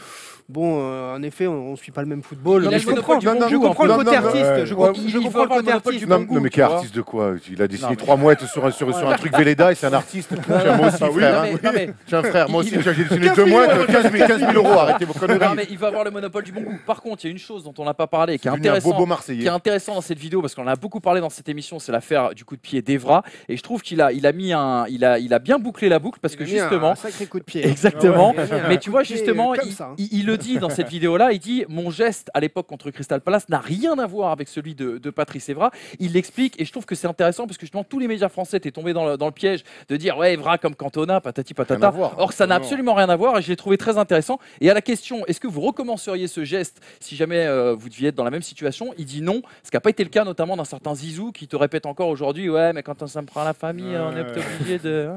bon, en effet, on ne suit pas le même football. Il a Mais le je comprends, monopole du bon je goût, comprends un le peu. côté Non, non, artiste. ouais. Je Ouais, comprends il le faut avoir le côté monopole artiste. du Non, bon goût, non, mais tu quel vois. artiste de quoi? Il a dessiné mais- 3 mouettes sur un truc Véleda et c'est un artiste. Moi aussi, Ah oui, frère. Non, hein. mais- non, mais- J'ai un frère, moi il- aussi, j'ai dessiné 2 mouettes, 15 000 euros. Arrêtez vos Non, conneries. mais il va avoir le monopole du bon goût. Par contre, il y a une chose dont on n'a pas parlé et qui est C'est devenu un intéressant. bobo Qui marseillais. est intéressant dans cette vidéo parce qu'on en a beaucoup parlé dans cette émission, c'est l'affaire du coup de pied d'Evra et je trouve qu'il a a bien bouclé la boucle parce que justement un sacré coup de pied. exactement. Il a mis un Mais tu vois coup de pied justement, comme ça, hein. il le dit dans cette vidéo-là, il dit mon geste à l'époque contre Crystal Palace n'a rien à voir avec celui de Patrice Evra. Il l'explique et je trouve que c'est intéressant parce que justement tous les médias français étaient tombés dans le piège de dire ouais Evra comme Cantona, patati Rien patata. à voir. Or ça n'a Non. absolument rien à voir et je l'ai trouvé très intéressant. Et à la question est-ce que vous recommenceriez ce geste si jamais vous deviez être dans la même situation, il dit non, ce qui n'a pas été le cas notamment d'un certain Zizou qui te répète encore aujourd'hui ouais mais quand on s'en prend à la famille on est obligé de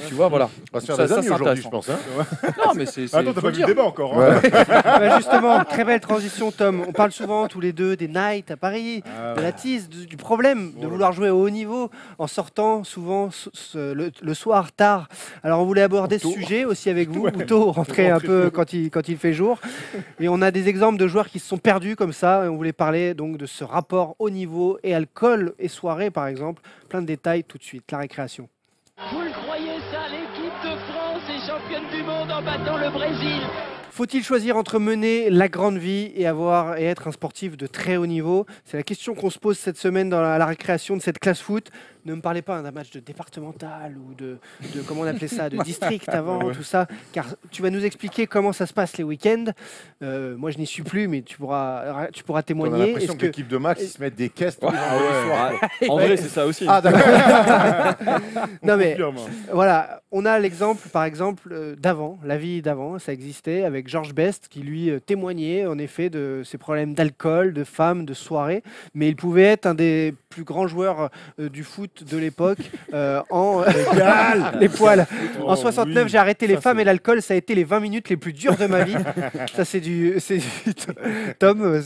tu vois voilà. On va se faire Ça, des ça, amis c'est aujourd'hui, je intéressant. pense. hein. Non mais c'est Attends, faut t'as pas le vu le dire. débat encore. Hein. Bah, justement, très belle transition, Tom. On parle souvent tous les deux des nights à Paris, de la tease, du problème de vouloir jouer au haut niveau en sortant souvent le soir tard. Alors on voulait aborder ce sujet aussi avec vous, ou tôt, rentrer un peu quand il fait jour. Et on a des exemples de joueurs qui se sont perdus comme ça. Et on voulait parler donc de ce rapport haut niveau et alcool et soirée par exemple. Plein de détails tout de suite. La récréation. Vous le croyez ça, l'équipe de France est championne du monde en battant le Brésil. Faut-il choisir entre mener la grande vie et être un sportif de très haut niveau? C'est la question qu'on se pose cette semaine dans la récréation de cette classe foot. Ne me parlez pas d'un match de départemental ou de comment on appelait ça, de district avant, tout ça, car tu vas nous expliquer comment ça se passe les week-ends. Moi, je n'y suis plus, mais tu pourras On a témoigner. l'impression que l'équipe de Max, ils se mettent des caisses tous les vendredis soirs, quoi. En vrai, c'est ça aussi. Ah, d'accord. Non mais Confirme. voilà, on a l'exemple, par exemple, d'avant, la vie d'avant, ça existait avec Georges Best qui lui témoignait en effet de ses problèmes d'alcool, de femmes, de soirées, mais il pouvait être un des plus grands joueurs du foot de l'époque en les poils. Oh, En 69, oui. j'ai arrêté les Ça, femmes c'est- et l'alcool, ça a été les 20 minutes les plus dures de ma vie. Ça c'est du Tom, Ah,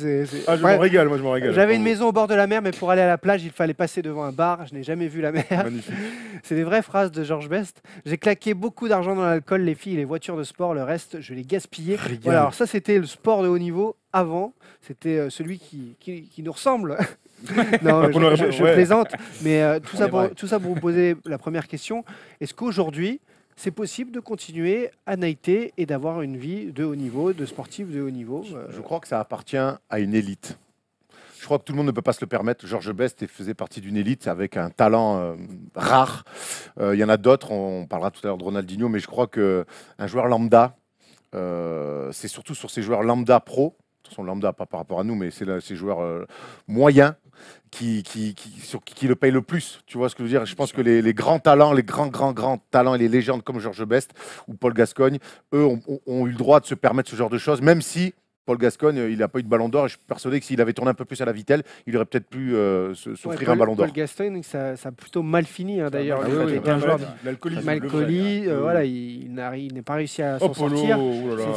je ouais. m'en régale, moi je m'en régale. J'avais une maison au bord de la mer, mais pour aller à la plage, il fallait passer devant un bar. Je n'ai jamais vu la mer. Magnifique. C'est des vraies phrases de Georges Best. J'ai claqué beaucoup d'argent dans l'alcool, les filles et les voitures de sport. Le reste, je l'ai gaspillé. Voilà, alors ça, c'était le sport de haut niveau avant. C'était celui qui nous ressemble. Non, qu'on aurait- je ouais. plaisante. Mais tout ça vrai. pour vous poser la première question. Est-ce qu'aujourd'hui, c'est possible de continuer à nighter et d'avoir une vie de haut niveau, de sportif de haut niveau Je crois que ça appartient à une élite. crois que tout le monde ne peut pas se le permettre. Georges Best faisait partie d'une élite avec un talent rare. Il y en a d'autres, on parlera tout à l'heure de Ronaldinho, mais je crois qu'un joueur lambda, c'est surtout sur ces joueurs lambda pro, attention lambda pas par rapport à nous, mais c'est ces joueurs moyens qui le payent le plus. Tu vois ce que je veux dire? Je pense que les grands talents, les grands talents et les légendes comme Georges Best ou Paul Gascoigne, eux ont eu le droit de se permettre ce genre de choses, même si Paul Gascoigne, il n'a pas eu de ballon d'or et je suis persuadé que s'il avait tourné un peu plus à la Vitelle, il aurait peut-être pu s'offrir un ballon d'or. Paul Gascoigne, ça a plutôt mal fini d'ailleurs. Oui, C'était un joueur l'alcoolisme. voilà, il n'est pas réussi à s'en sortir.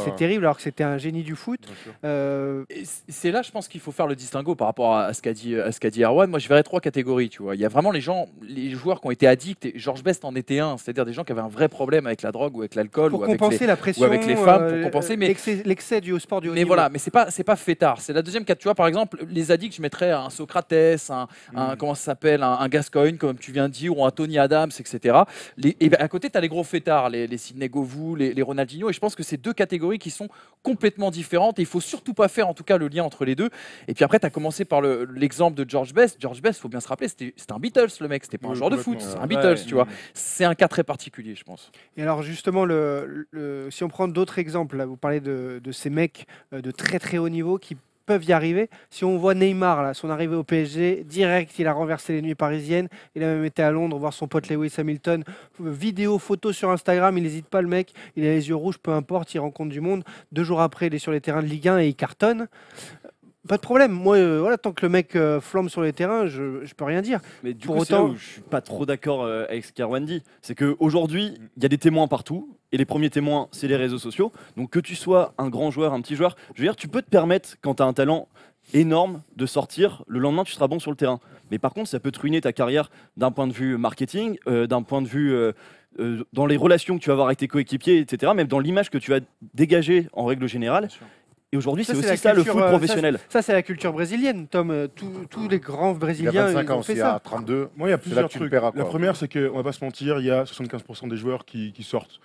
C'est terrible alors que c'était un génie du foot. C'est là, je pense qu'il faut faire le distinguo par rapport à ce qu'a dit Erwan. Moi, je verrais 3 catégories. Tu vois, il y a vraiment les joueurs qui ont été addicts. Et Georges Best en était un, c'est-à-dire des gens qui avaient un vrai problème avec la drogue ou avec l'alcool pour compenser la pression, ou avec les femmes, pour compenser. Mais l'excès du sport du haut mais niveau. voilà, mais c'est pas fêtard. C'est la deuxième cas. Tu vois, par exemple, les addicts, je mettrais un Socrates, un comment ça s'appelle, un Gascoigne, comme tu viens de dire, ou un Tony Adams, etc. Et à côté, tu as les gros fêtards, les Sidney Govou, les Ronaldinho. Et je pense que c'est 2 catégories qui sont complètement différentes. Et il faut surtout pas faire, en tout cas, le lien entre les deux. Et puis après, tu as commencé par l'exemple de George Best. George Best, faut bien se rappeler, c'était un Beatles, le mec. C'était pas un joueur de foot, c'est un Beatles, tu vois. C'est un cas très particulier, je pense. Et alors justement, si on prend d'autres exemples, là, vous parlez de ces mecs de très très haut niveau qui peuvent y arriver. Si on voit Neymar, là, son arrivée au PSG, direct, il a renversé les nuits parisiennes. Il a même été à Londres voir son pote Lewis Hamilton. Vidéo, photo sur Instagram, il n'hésite pas le mec. Il a les yeux rouges, peu importe, il rencontre du monde. 2 jours après, il est sur les terrains de Ligue 1 et il cartonne. Pas de problème. Moi, voilà, tant que le mec flambe sur les terrains, je peux rien dire. Mais du Pour coup, autant, c'est là où je suis pas trop d'accord avec ce qu'Erwan dit. C'est qu'aujourd'hui, il y a des témoins partout. Et les premiers témoins, c'est les réseaux sociaux. Donc que tu sois un grand joueur, un petit joueur, je veux dire, tu peux te permettre, quand tu as un talent énorme, de sortir. Le lendemain, tu seras bon sur le terrain. Mais par contre, ça peut te ruiner ta carrière d'un point de vue marketing, d'un point de vue dans les relations que tu vas avoir avec tes coéquipiers, etc. Même dans l'image que tu vas dégager en règle générale. Et aujourd'hui, c'est aussi ça le foot professionnel. Ça, c'est la culture brésilienne, Tom. Tous les grands Brésiliens, il y a 25 ans ont fait aussi, ça. à 32. Moi, il y a plusieurs tu trucs. le paieras, La première, c'est qu'on va pas se mentir, il y a 75% des joueurs qui sortent.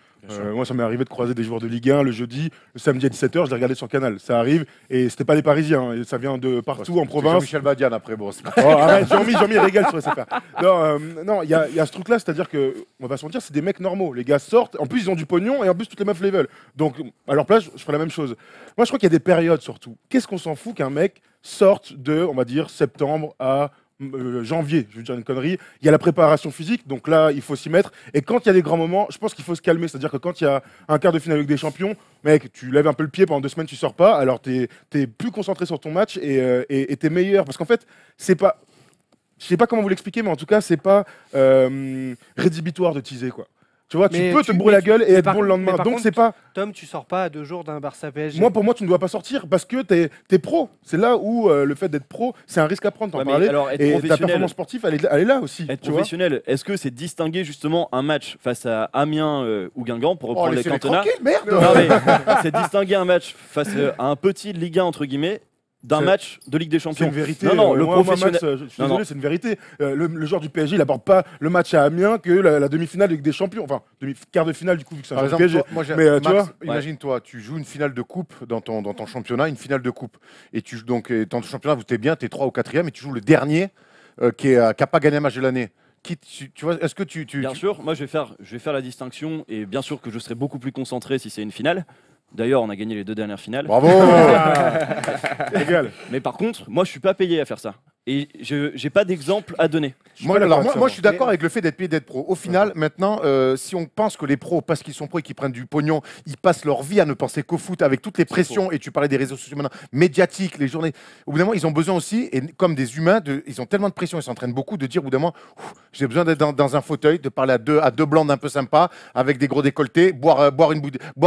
Moi, ça m'est arrivé de croiser des joueurs de Ligue 1 le jeudi, le samedi à 17h, je les regardais sur Canal. Ça arrive, et c'était pas des Parisiens, hein, et ça vient de partout en province. Jean-Michel Badiane après, bon. Oh, arrête, Jean-Mi régale sur SFR. Non, il y a ce truc-là, c'est-à-dire que, on va pas se mentir, c'est des mecs normaux. Les gars sortent, en plus ils ont du pognon, et en plus toutes les meufs les veulent. Donc, à leur place, je ferais la même chose. Moi, je crois qu'il y a des périodes surtout. Qu'est-ce qu'on s'en fout qu'un mec sorte de, on va dire, septembre à janvier, je veux dire une connerie, il y a la préparation physique, donc là il faut s'y mettre, et quand il y a des grands moments, je pense qu'il faut se calmer, c'est-à-dire que quand il y a un quart de finale avec des champions, mec, tu lèves un peu le pied pendant 2 semaines, tu sors pas, alors t'es plus concentré sur ton match et t'es meilleur, parce qu'en fait, c'est pas, je sais pas comment vous l'expliquer, mais en tout cas, c'est pas rédhibitoire de teaser, quoi. Tu vois, tu peux te brûler la gueule et être bon le lendemain. Donc c'est pas. Tom, tu sors pas à 2 jours d'un Barça PSG. Pour moi, tu ne dois pas sortir parce que t'es pro. C'est là où le fait d'être pro, c'est un risque à prendre. T'en parlais. Alors, être et ta professionnel, performance sportive, elle est là aussi. Être professionnel, est-ce que c'est distinguer justement un match face à Amiens ou Guingamp pour reprendre les Cantona? Merde. Non, mais c'est distinguer un match face à un petit Ligue 1 entre guillemets d'un match de Ligue des Champions. C'est une vérité. Non, le professionnel. Je suis désolé, c'est une vérité. Le joueur du PSG, il aborde pas le match à Amiens que la demi-finale de Ligue des Champions. Enfin, quart de finale du coup, vu que c'est un Par joueur du exemple, PSG. mais tu vois, imagine-toi, tu joues une finale de coupe dans ton championnat, une finale de coupe. Et donc, dans ton championnat, vous t'es bien, t'es 3 ou 4e, et tu joues le dernier qui a pas gagné un match de l'année. Tu vois, est-ce que Bien sûr, moi je vais faire la distinction, et bien sûr que je serai beaucoup plus concentré si c'est une finale. D'ailleurs, on a gagné les 2 dernières finales. Bravo. Mais par contre, moi, je suis pas payé à faire ça. Et je n'ai pas d'exemple à donner. Moi, je suis d'accord avec le fait d'être payé d'être pro. Au final, maintenant, si on pense que les pros, parce qu'ils sont pros et qu'ils prennent du pognon, ils passent leur vie à ne penser qu'au foot avec toutes les pressions, et tu parlais des réseaux sociaux maintenant, médiatiques, les journées. Au bout d'un moment, ils ont besoin aussi, et comme des humains, ils ont tellement de pression, ils s'entraînent beaucoup, de dire au bout d'un moment, j'ai besoin d'être dans un fauteuil, de parler à deux blondes un peu sympas, avec des gros décolletés, boire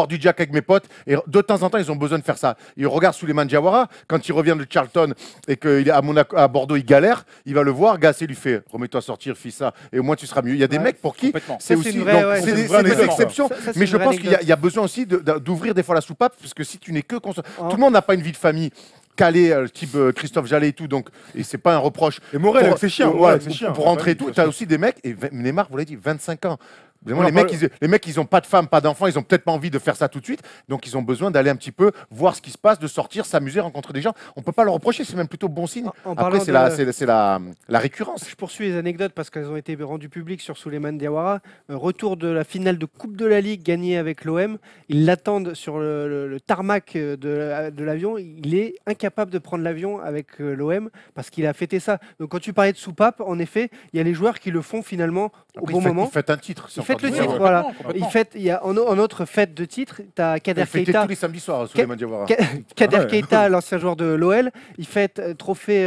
du Jack avec mes potes. Et de temps en temps, ils ont besoin de faire ça. Ils regardent Souleymane Diawara, quand il revient de Charlton et qu'il est à Bordeaux, il galère, il va le voir, Gasset lui fait remets-toi à sortir, fils ça, et au moins tu seras mieux. Il y a des mecs pour qui c'est aussi des exceptions, mais je pense qu'il y a besoin aussi d'ouvrir des fois la soupape, parce que si tu n'es que tout le monde n'a pas une vie de famille calé, type Christophe Jallet et tout, donc, et c'est pas un reproche. Et Morel avec ses chiens. Pour rentrer et tout, tu as aussi des mecs, et Neymar, vous l'avez dit, 25 ans. Évidemment, les mecs, ils ont pas de femmes, pas d'enfants, ils ont peut-être pas envie de faire ça tout de suite, donc ils ont besoin d'aller un petit peu voir ce qui se passe, de sortir, s'amuser, rencontrer des gens. On peut pas leur reprocher, c'est même plutôt bon signe. Après, c'est la récurrence. Je poursuis les anecdotes parce qu'elles ont été rendues publiques sur Souleymane Diawara. Retour de la finale de Coupe de la Ligue gagnée avec l'OM. Ils l'attendent sur le tarmac de l'avion. Il est incapable de prendre l'avion avec l'OM parce qu'il a fêté ça. Donc quand tu parlais de soupape, en effet, il y a les joueurs qui le font finalement au bon moment. Ils fêtent un titre. Ils fêtent le titre, voilà. Il y a en autre fête de titre, tu as Kader Keita. Tous les samedis soirs, Souleymane Diawara. Kader Keita, l'ancien joueur de l'OL, il fête trophée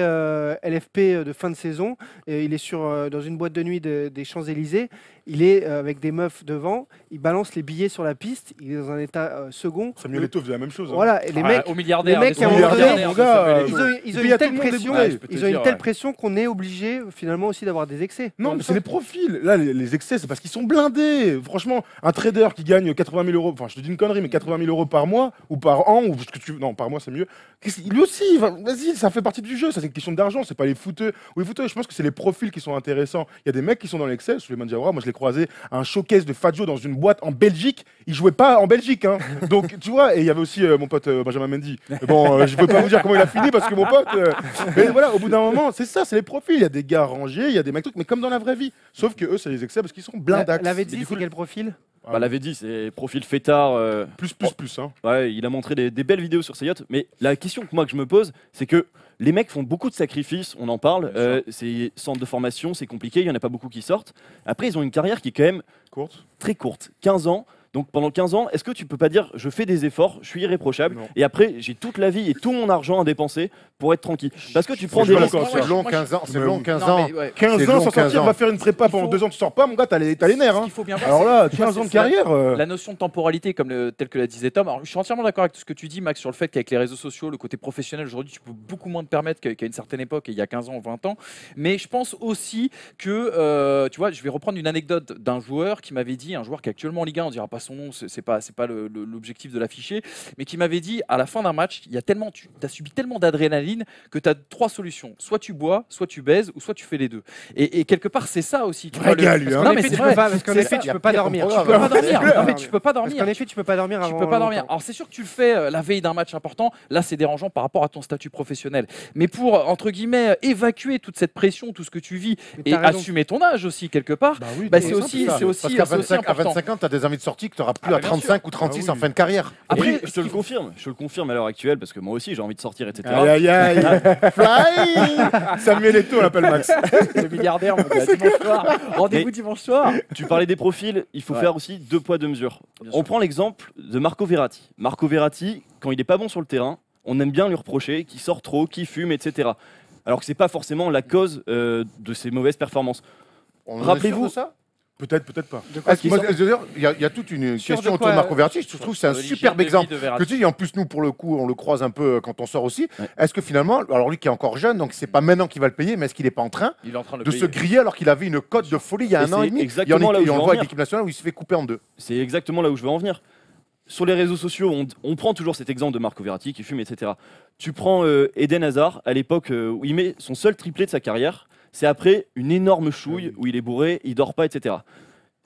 LFP de fin de saison. Il est dans une boîte de nuit des Champs-Élysées. Il est avec des meufs devant. Il balance les billets sur la piste. Il est dans un état second. Samuel Eto'o faisait la même chose. Voilà. Et les mecs, au milliardaire. les mecs à un moment donné, ils ont une telle pression. Ils ont une telle pression qu'on est obligé finalement aussi d'avoir des excès. Non, mais c'est les profils. Là, les excès, c'est parce qu'ils sont blindés. Franchement, un trader qui gagne 80 000 euros, enfin, je te dis une connerie, mais 80 000 euros par mois ou par an, ou ce que tu veux. Non, par mois, c'est mieux. Lui aussi, vas-y, ça fait partie du jeu. Ça, c'est une question d'argent. C'est pas les footeux. Ou les footeux, je pense que c'est les profils qui sont intéressants. Il y a des mecs qui sont dans l'excès. Souleymane Diawara, moi, je l'ai croisé à un showcase de Fadjo dans une boîte en Belgique. Il jouait pas en Belgique, hein. Donc, tu vois, et il y avait aussi mon pote Benjamin Mendy. Mais bon, je peux pas vous dire comment il a fini parce que mon pote. Mais voilà, au bout d'un moment, c'est ça, c'est les profils. Il y a des gars rangés, il y a des mecs trucs, mais comme dans la vraie vie. Sauf que eux, c'est les excès parce qu'ils sont blindax. L'avait dit, c'est quel profil? L'avait dit, c'est profil fêtard. Plus. Hein. Ouais, il a montré des belles vidéos sur ses yachts. Mais la question que moi que je me pose, c'est que les mecs font beaucoup de sacrifices, on en parle. C'est centre de formation, c'est compliqué, il n'y en a pas beaucoup qui sortent. Après, ils ont une carrière qui est quand même très courte, 15 ans. Donc pendant 15 ans, est-ce que tu peux pas dire je fais des efforts, je suis irréprochable et après j'ai toute la vie et tout mon argent à dépenser pour être tranquille? Parce que tu prends des risques. C'est long 15 ans, c'est long 15 ans. 15 ans sans sortir, va faire une prépa pendant 2 ans, tu sors pas, mon gars, t'as les nerfs. Hein. Alors là, 15 ans de carrière. La notion de temporalité, telle que la disait Tom, alors je suis entièrement d'accord avec tout ce que tu dis, Max, sur le fait qu'avec les réseaux sociaux, le côté professionnel aujourd'hui, tu peux beaucoup moins te permettre qu'à une certaine époque, il y a 15 ans ou 20 ans. Mais je pense aussi que, tu vois, je vais reprendre une anecdote d'un joueur qui m'avait dit, un joueur qui est actuellement en Ligue 1, on dira pas son nom, c'est pas l'objectif de l'afficher, mais qui m'avait dit à la fin d'un match, tu as subi tellement d'adrénaline que tu as 3 solutions. Soit tu bois, soit tu baises, ou soit tu fais les deux. Et quelque part, c'est ça aussi. Tu vois, non, mais parce qu'en effet, tu peux pas dormir. Tu peux pas dormir. Non, mais tu peux pas dormir. Parce qu'en effet, tu peux pas dormir avant. Tu peux pas dormir. Alors c'est sûr que tu le fais la veille d'un match important. Là, c'est dérangeant par rapport à ton statut professionnel. Mais pour entre guillemets évacuer toute cette pression, tout ce que tu vis et assumer ton âge aussi quelque part, c'est aussi important. À 25 ans, tu as des envies de sortie que tu n'auras plus à 35 ou 36 en fin de carrière. Après, je te le confirme à l'heure actuelle parce que moi aussi j'ai envie de sortir, etc. Aïe aïe aïe. Fly Samuel Eto'o, on l'appelle Max. Le milliardaire, mon gars, dimanche soir. Rendez-vous dimanche soir. Tu parlais des profils, il faut faire aussi 2 poids 2 mesures. On prend l'exemple de Marco Verratti. Marco Verratti, quand il n'est pas bon sur le terrain, on aime bien lui reprocher qu'il sort trop, qu'il fume, etc. Alors que c'est pas forcément la cause de ses mauvaises performances. Rappelez-vous ça. Peut-être pas. Il y a toute une question autour de Marco Verratti. Je trouve que c'est un superbe exemple. Que tu dis, en plus, nous, pour le coup, on le croise un peu quand on sort aussi. Ouais. Est-ce que finalement, alors lui qui est encore jeune, donc c'est pas maintenant qu'il va le payer, mais est-ce qu'il n'est pas en train de se griller alors qu'il avait une cote de folie il y a un an et demi? Exactement là où je veux en venir. On voit avec l'équipe nationale où il se fait couper en 2. C'est exactement là où je veux en venir. Sur les réseaux sociaux, on prend toujours cet exemple de Marco Verratti qui fume, etc. Tu prends Eden Hazard, à l'époque où il met son seul triplé de sa carrière, c'est après une énorme chouille où il est bourré, il dort pas, etc.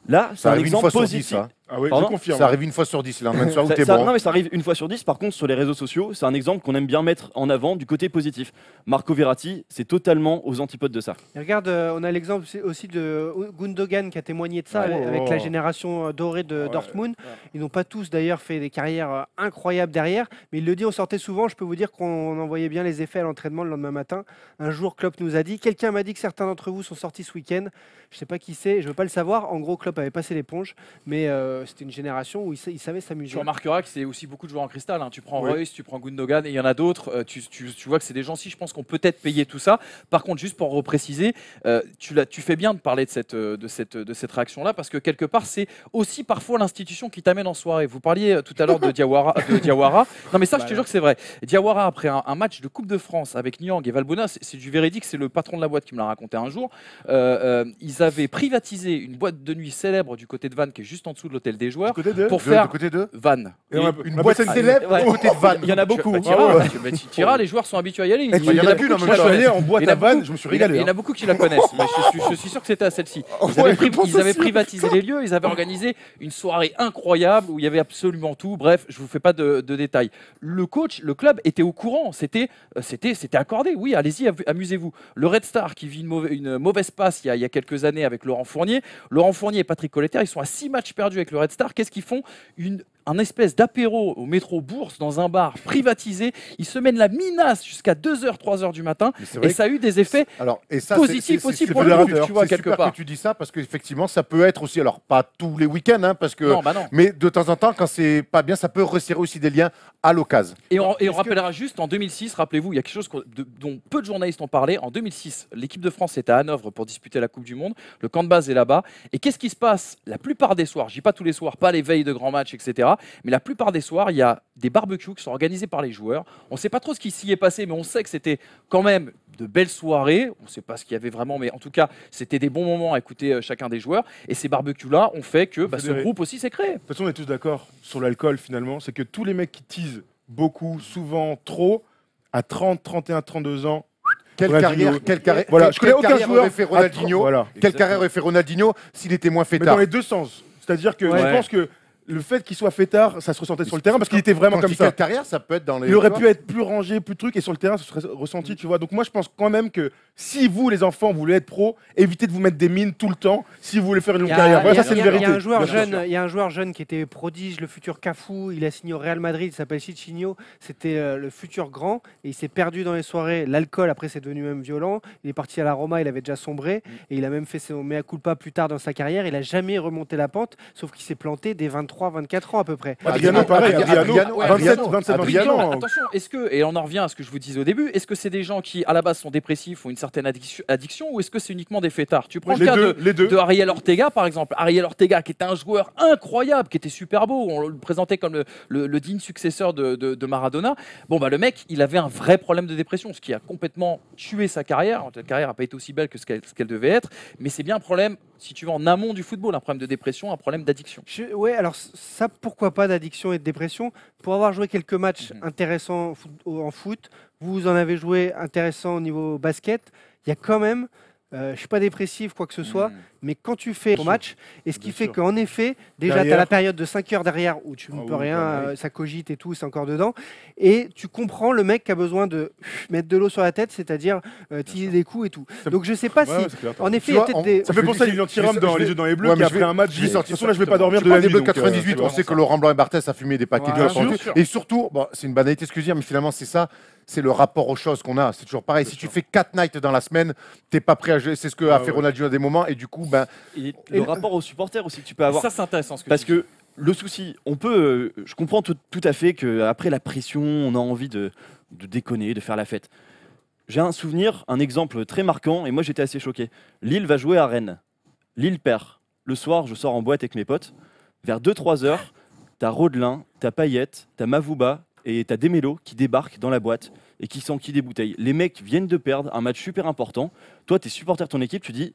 Là, c'est un exemple positif. Ah oui, je confirme. Ça arrive une fois sur 10. Là, même soir où t'es bon. Non, mais ça arrive une fois sur 10. Par contre, sur les réseaux sociaux, c'est un exemple qu'on aime bien mettre en avant du côté positif. Marco Verratti, c'est totalement aux antipodes de ça. Et regarde, on a l'exemple aussi de Gundogan qui a témoigné de ça avec la génération dorée de Dortmund. Ils n'ont pas tous d'ailleurs fait des carrières incroyables derrière, mais il le dit, on sortait souvent. Je peux vous dire qu'on en voyait bien les effets à l'entraînement le lendemain matin. Un jour, Klopp nous a dit, quelqu'un m'a dit que certains d'entre vous sont sortis ce week-end. Je ne sais pas qui c'est, je ne veux pas le savoir. En gros, Klopp avait passé l'éponge, mais c'était une génération où il savait s'amuser. Tu remarqueras que c'est aussi beaucoup de joueurs en cristal. Hein. Tu prends Reus, tu prends Gundogan, et il y en a d'autres. Tu vois que c'est des gens, si je pense qu'on peut peut-être payer tout ça. Par contre, juste pour repréciser, tu fais bien de parler de cette réaction-là, parce que quelque part, c'est aussi parfois l'institution qui t'amène en soirée. Vous parliez tout à l'heure de Diawara. Non, mais ça, je te jure que c'est vrai. Diawara, après un match de Coupe de France avec Niang et Valbuena, c'est du véridique, c'est le patron de la boîte qui me l'a raconté un jour. Ils avaient privatisé une boîte de nuit célèbre du côté de Vannes, qui est juste en dessous de l'hôtel cocktail des joueurs Côté de pour De faire côté de Vannes. une boîte célèbre ouais. à côté de Vannes. Il y en a beaucoup. Tu iras, les joueurs sont habitués à y aller. Il y en a qu'une, beaucoup Moi, qui je suis la allé en connaissent. boîte Il y en à a Vannes, beaucoup- je me suis Il y en a- régalé. il y en a beaucoup qui la connaissent, mais je suis sûr que c'était à celle-ci. Ils avaient privatisé les lieux, ils avaient organisé une soirée incroyable où il y avait absolument tout. Bref, je vous fais pas de détails. Le coach, le club était au courant, c'était accordé. Oui, allez-y, amusez-vous. Le Red Star qui vit une mauvaise passe il y a quelques années avec Laurent Fournier. Laurent Fournier et Patrick Colletter, ils sont à 6 matchs perdus avec le Red Star. Qu'est-ce qu'ils font? Un espèce d'apéro au métro Bourse dans un bar privatisé. Ils se mènent la minace jusqu'à 2h, 3h du matin. Et ça a eu des effets positifs aussi pour le groupe, tu vois, quelque super part. que tu dis ça parce qu'effectivement, ça peut être aussi, alors pas tous les week-ends, hein, parce que, Non, bah non. mais de temps en temps, quand c'est pas bien, ça peut resserrer aussi des liens à l'occasion. Et on rappellera juste, en 2006, rappelez-vous, il y a quelque chose dont peu de journalistes ont parlé. En 2006, l'équipe de France était à Hanovre pour disputer la Coupe du Monde. Le camp de base est là-bas. Et qu'est-ce qui se passe la plupart des soirs? Je dis pas tous les soirs, pas les veilles de grands matchs, etc. Mais la plupart des soirs, il y a des barbecues qui sont organisés par les joueurs. On ne sait pas trop ce qui s'y est passé, mais on sait que c'était quand même de belles soirées. On ne sait pas ce qu'il y avait vraiment, mais en tout cas, c'était des bons moments à écouter chacun des joueurs. Et ces barbecues-là ont fait que ce groupe aussi s'est créé. De toute façon, on est tous d'accord sur l'alcool finalement. C'est que tous les mecs qui teasent beaucoup, souvent, trop, à 30, 31, 32 ans. Quelle Ronaldinho. carrière, Voilà, je connais aucun joueur aurait fait Ronaldinho. Voilà. Quelle carrière aurait fait Ronaldinho s'il était moins Mais fêtard? dans les deux sens. C'est-à-dire que Ouais. je pense que le fait qu'il soit fêtard, ça se ressentait sur le terrain parce qu'il était vraiment Quand comme tu dis ça. quelle carrière, ça peut être dans les. Il aurait tu pu être plus rangé, plus truc, et sur le terrain, ça serait ressenti, tu vois. Donc moi, je pense quand même que si vous, les enfants, vous voulez être pro, évitez de vous mettre des mines tout le temps si vous voulez faire une longue carrière. Voilà, ça, c'est une vérité. Il y a un joueur Bien sûr. jeune, il y a un joueur jeune qui était prodige, le futur Cafou. Il a signé au Real Madrid. Il s'appelle Chichinho. C'était le futur grand et il s'est perdu dans les soirées. L'alcool, après, c'est devenu même violent. Il est parti à la Roma. Il avait déjà sombré et il a même fait son mea culpa plus tard dans sa carrière. Il a jamais remonté la pente, sauf qu'il s'est planté dès 23, 24 ans à peu près. Adriano, pareil. Adriano, 27, 27, 28 Non, ans. attention, est-ce que, et on en revient à ce que je vous disais au début, est-ce que c'est des gens qui, à la base, sont dépressifs, ont une certaine addiction, ou est-ce que c'est uniquement des fêtards? Tu prends Les le cas deux, les deux. de Ariel Ortega, par exemple. Ariel Ortega, qui était un joueur incroyable, qui était super beau, on le présentait comme le digne successeur de Maradona. Bon, bah, le mec, il avait un vrai problème de dépression, ce qui a complètement tué sa carrière. Sa carrière n'a pas été aussi belle que ce qu'elle devait être, mais c'est bien un problème, si tu veux, en amont du football, un problème de dépression, un problème d'addiction. Ouais, alors ça, pourquoi pas d'addiction et de dépression? Pour avoir joué quelques matchs intéressants en foot, vous en avez joué intéressant au niveau basket, il y a quand même, je suis pas dépressif, quoi que ce soit, mais quand tu fais ton match, et ce qui fait qu'en effet, déjà, tu as Derrière. la période de 5 heures derrière où tu ne peux rien, ça cogite et tout, c'est encore dedans, et tu comprends le mec qui a besoin de mettre de l'eau sur la tête, c'est-à-dire tirer des coups et tout. Donc je sais pas si, en effet, il y a peut-être des... Ça fait penser à Lilian Thuram dans Les Yeux dans les Bleus qui a fait un match. De toute façon, là, je vais pas dormir de Des la nuit. Bleus de donc, 98, c'est on sait que vraiment Laurent Blanc et Barthès a fumé des paquets Voilà. de clopes. Bien sûr. Et surtout, bon, c'est une banalité ce que je dis, mais finalement, c'est ça. C'est le rapport aux choses qu'on a. C'est toujours pareil. Si tu fais 4 nights dans la semaine, t'es pas prêt à jouer. C'est ce que a fait Ronaldinho à des moments. Et du coup, ben. Et le rapport aux supporters aussi que tu peux avoir. Ça, c'est intéressant ce que Parce tu dis. que le souci, on peut, je comprends tout à fait qu'après la pression, on a envie de déconner, de faire la fête. J'ai un souvenir, un exemple très marquant, et moi j'étais assez choqué. Lille va jouer à Rennes. Lille perd. Le soir, je sors en boîte avec mes potes. Vers 2-3 heures, t'as Rodelin, t'as Payet, t'as Mavouba et t'as Demelo qui débarquent dans la boîte et qui s'enquillent des bouteilles. Les mecs viennent de perdre un match super important. Toi, t'es supporter de ton équipe, tu dis,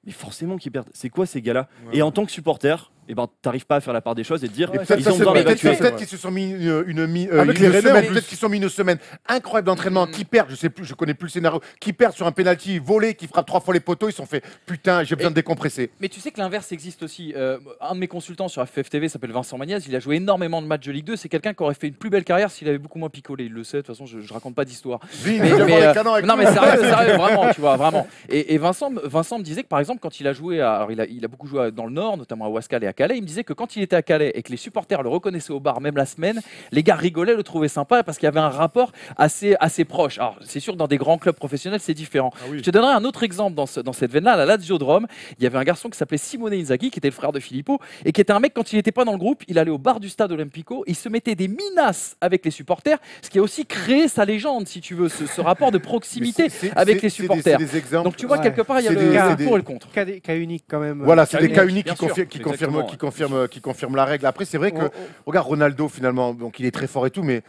mais forcément qu'ils perdent. C'est quoi ces gars-là? Et en tant que supporter, eh ben, t'arrives pas à faire la part des choses et de dire Et peut-être ils ont besoin d'évacuer. peut-être qu'ils se sont mis Avec les Rennais, en semaine, plus. peut-être qu'ils sont mis une semaine incroyable d'entraînement, qui perdent, je sais plus, je connais plus le scénario, qui perdent sur un penalty volé, qui frappe 3 fois les poteaux, ils se sont fait putain, j'ai besoin de décompresser. Mais tu sais que l'inverse existe aussi. Un de mes consultants sur FFTV s'appelle Vincent Magnaz. Il a joué énormément de matchs de Ligue 2. C'est quelqu'un qui aurait fait une plus belle carrière s'il avait beaucoup moins picolé. Il le sait. De toute façon, je raconte pas d'histoire. Non, mais sérieux, vraiment, tu vois, vraiment. Et Vincent me disait que par exemple, quand il a joué, alors il a beaucoup joué dans le Nord, notamment à Ouaskal et à Calais. Il me disait que quand il était à Calais et que les supporters le reconnaissaient au bar, même la semaine, les gars rigolaient, le trouvaient sympa parce qu'il y avait un rapport assez proche. Alors, c'est sûr, dans des grands clubs professionnels, c'est différent. Je te donnerai un autre exemple dans cette veine-là, à la Lazio de Rome. Il y avait un garçon qui s'appelait Simone Inzaghi, qui était le frère de Filippo, et qui était un mec, quand il n'était pas dans le groupe, il allait au bar du stade Olimpico, il se mettait des minasses avec les supporters, ce qui a aussi créé sa légende, si tu veux, ce rapport de proximité avec les supporters. Donc, tu vois, quelque part, il y a le pour et le contre. Cas unique quand même. Voilà, c'est des cas uniques bien qui confirment la règle. Après, c'est vrai que, regarde Ronaldo finalement, donc il est très fort et tout, mais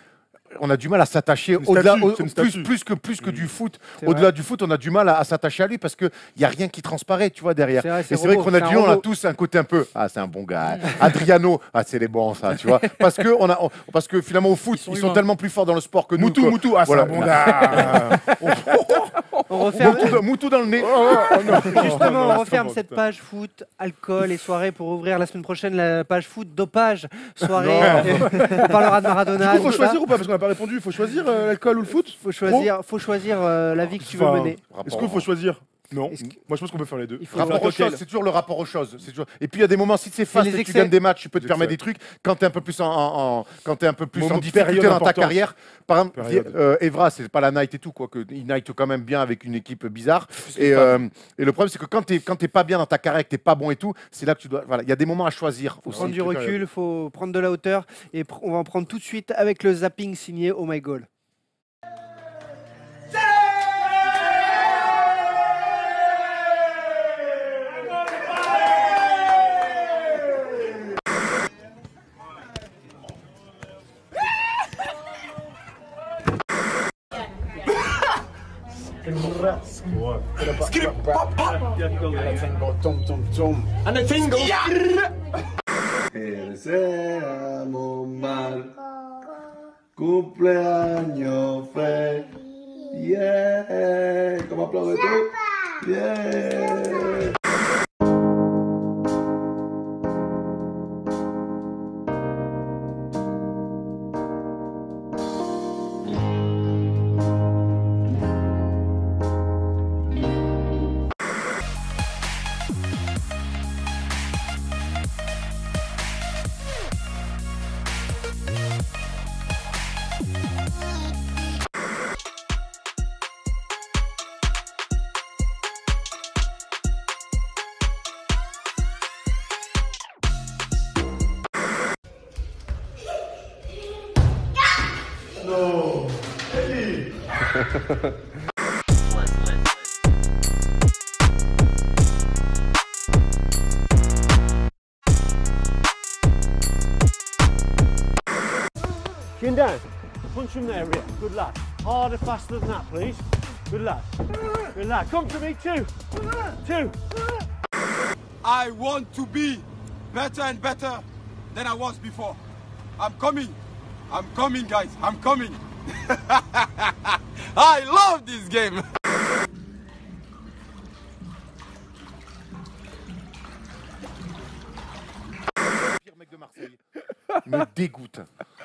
on a du mal à s'attacher une au-delà, statue, c'est une statue. plus que du foot. C'est Au-delà vrai. du foot, on a du mal à s'attacher à lui parce qu'il n'y a rien qui transparaît, tu vois, derrière. C'est vrai, Et c'est c'est vrai robot, qu'Ronaldinho, c'est un on a robot. tous un côté un peu. Ah, c'est un bon gars. Adriano, ah, c'est les bons, ça, tu vois. Parce que finalement, au foot, ils sont tellement plus forts dans le sport que nous. Moutou, quoi. Moutou, ah, c'est Voilà. un bon gars. On referme, Moutou dans le nez. justement, on referme bon, cette putain. page foot, alcool et soirée pour ouvrir la semaine prochaine la page foot, dopage, soirée. On parlera de Maradona. Il faut tout ça. choisir ou pas? Parce qu'on n'a pas répondu. Il faut choisir l'alcool ou le foot? Faut choisir la vie que tu veux Enfin, mener. Est-ce qu'il faut choisir? Non. Est-ce que- Moi, je pense qu'on peut faire les deux. Il faut Rapport aux choses, c'est toujours le rapport aux choses. C'est toujours... Et puis il y a des moments, si c'est fast les et que tu excès. gagnes des matchs, tu peux te Les permettre excès. des trucs. Quand tu es un peu plus en Moment- difficulté période dans ta importante. carrière, par exemple, Période. Evra, c'est pas la night et tout, quoi, que il night quand même bien avec une équipe bizarre. Et le problème, c'est que quand t'es pas bien dans ta carrière, que t'es pas bon et tout, c'est là que tu dois. Voilà, il y a des moments à choisir. Faut aussi. prendre du recul, il faut prendre de la hauteur et on va en prendre tout de suite avec le zapping signé Oh My Goal. Que deseamos mal. Cumpleaños feliz. Yeah. ¿Cómo aplaudes tú? Yeah. Chin down. Punch him there, Rick. Good lad. Harder, faster than that, please. Good lad. Good lad. Come to me, two. Two. I want to be better and better than I was before. I'm coming. I'm coming, guys. I'm coming. I love this game. Pire mec de Marseille. Il me dégoûte.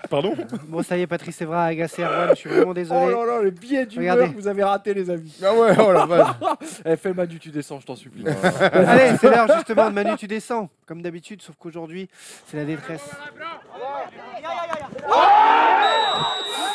Pardon? Bon, ça y est, Patrice Evra a agacé Erwan, je suis vraiment désolé. Oh là là, les billets du Regardez. beurre que vous avez raté, les amis. Ah ouais, oh la vache. Eh, fais Manu, tu descends, je t'en supplie. Allez, c'est l'heure justement de Manu, tu descends. Comme d'habitude, sauf qu'aujourd'hui, c'est la détresse.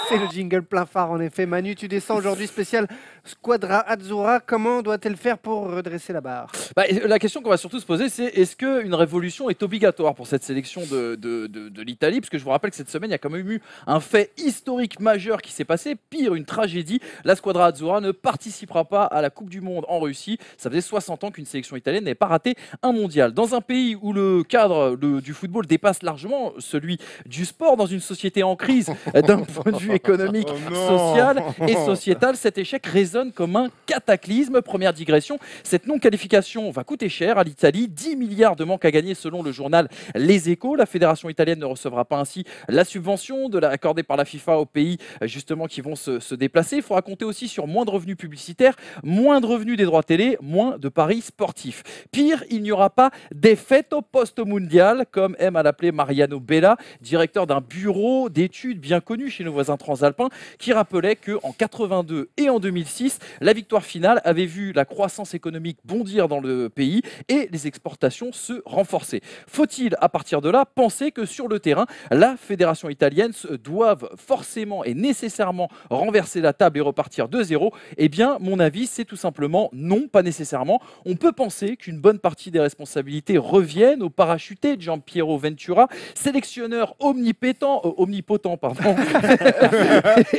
C'est le jingle plein phare, en effet. Manu, tu descends aujourd'hui spécial Squadra Azzurra. Comment doit-elle faire pour redresser la barre? Bah, la question qu'on va surtout se poser, c'est est-ce qu'une révolution est obligatoire pour cette sélection de l'Italie? Parce que je vous rappelle que cette semaine, il y a quand même eu un fait historique majeur qui s'est passé. Pire, une tragédie. La Squadra Azzurra ne participera pas à la Coupe du Monde en Russie. Ça faisait 60 ans qu'une sélection italienne n'avait pas raté un mondial. Dans un pays où le cadre du football dépasse largement celui du sport, dans une société en crise d'un point de vue économique, Oh non. social et sociétal, cet échec résonne comme un cataclysme. Première digression, cette non-qualification va coûter cher à l'Italie, 10 milliards de manque à gagner selon le journal Les Échos. La fédération italienne ne recevra pas ainsi la subvention accordée par la FIFA aux pays justement qui vont se déplacer. Il faudra compter aussi sur moins de revenus publicitaires, moins de revenus des droits télé, moins de paris sportifs. Pire, il n'y aura pas d'effetto post-mondial, comme aime à l'appeler Mariano Bella, directeur d'un bureau d'études bien connu chez nos voisins transalpins, qui rappelait qu'en 82 et en 2006, la victoire finale avait vu la croissance économique bondir dans le pays et les exportations se renforcer. Faut-il, à partir de là, penser que sur le terrain, la fédération italienne doive forcément et nécessairement renverser la table et repartir de zéro? Eh bien, mon avis, c'est tout simplement non, pas nécessairement. On peut penser qu'une bonne partie des responsabilités reviennent au parachuté de Gianpiero Ventura, sélectionneur omnipotent, pardon,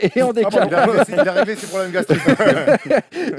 et en Ah bon, déclarant... il a réglé ses problèmes gastriques.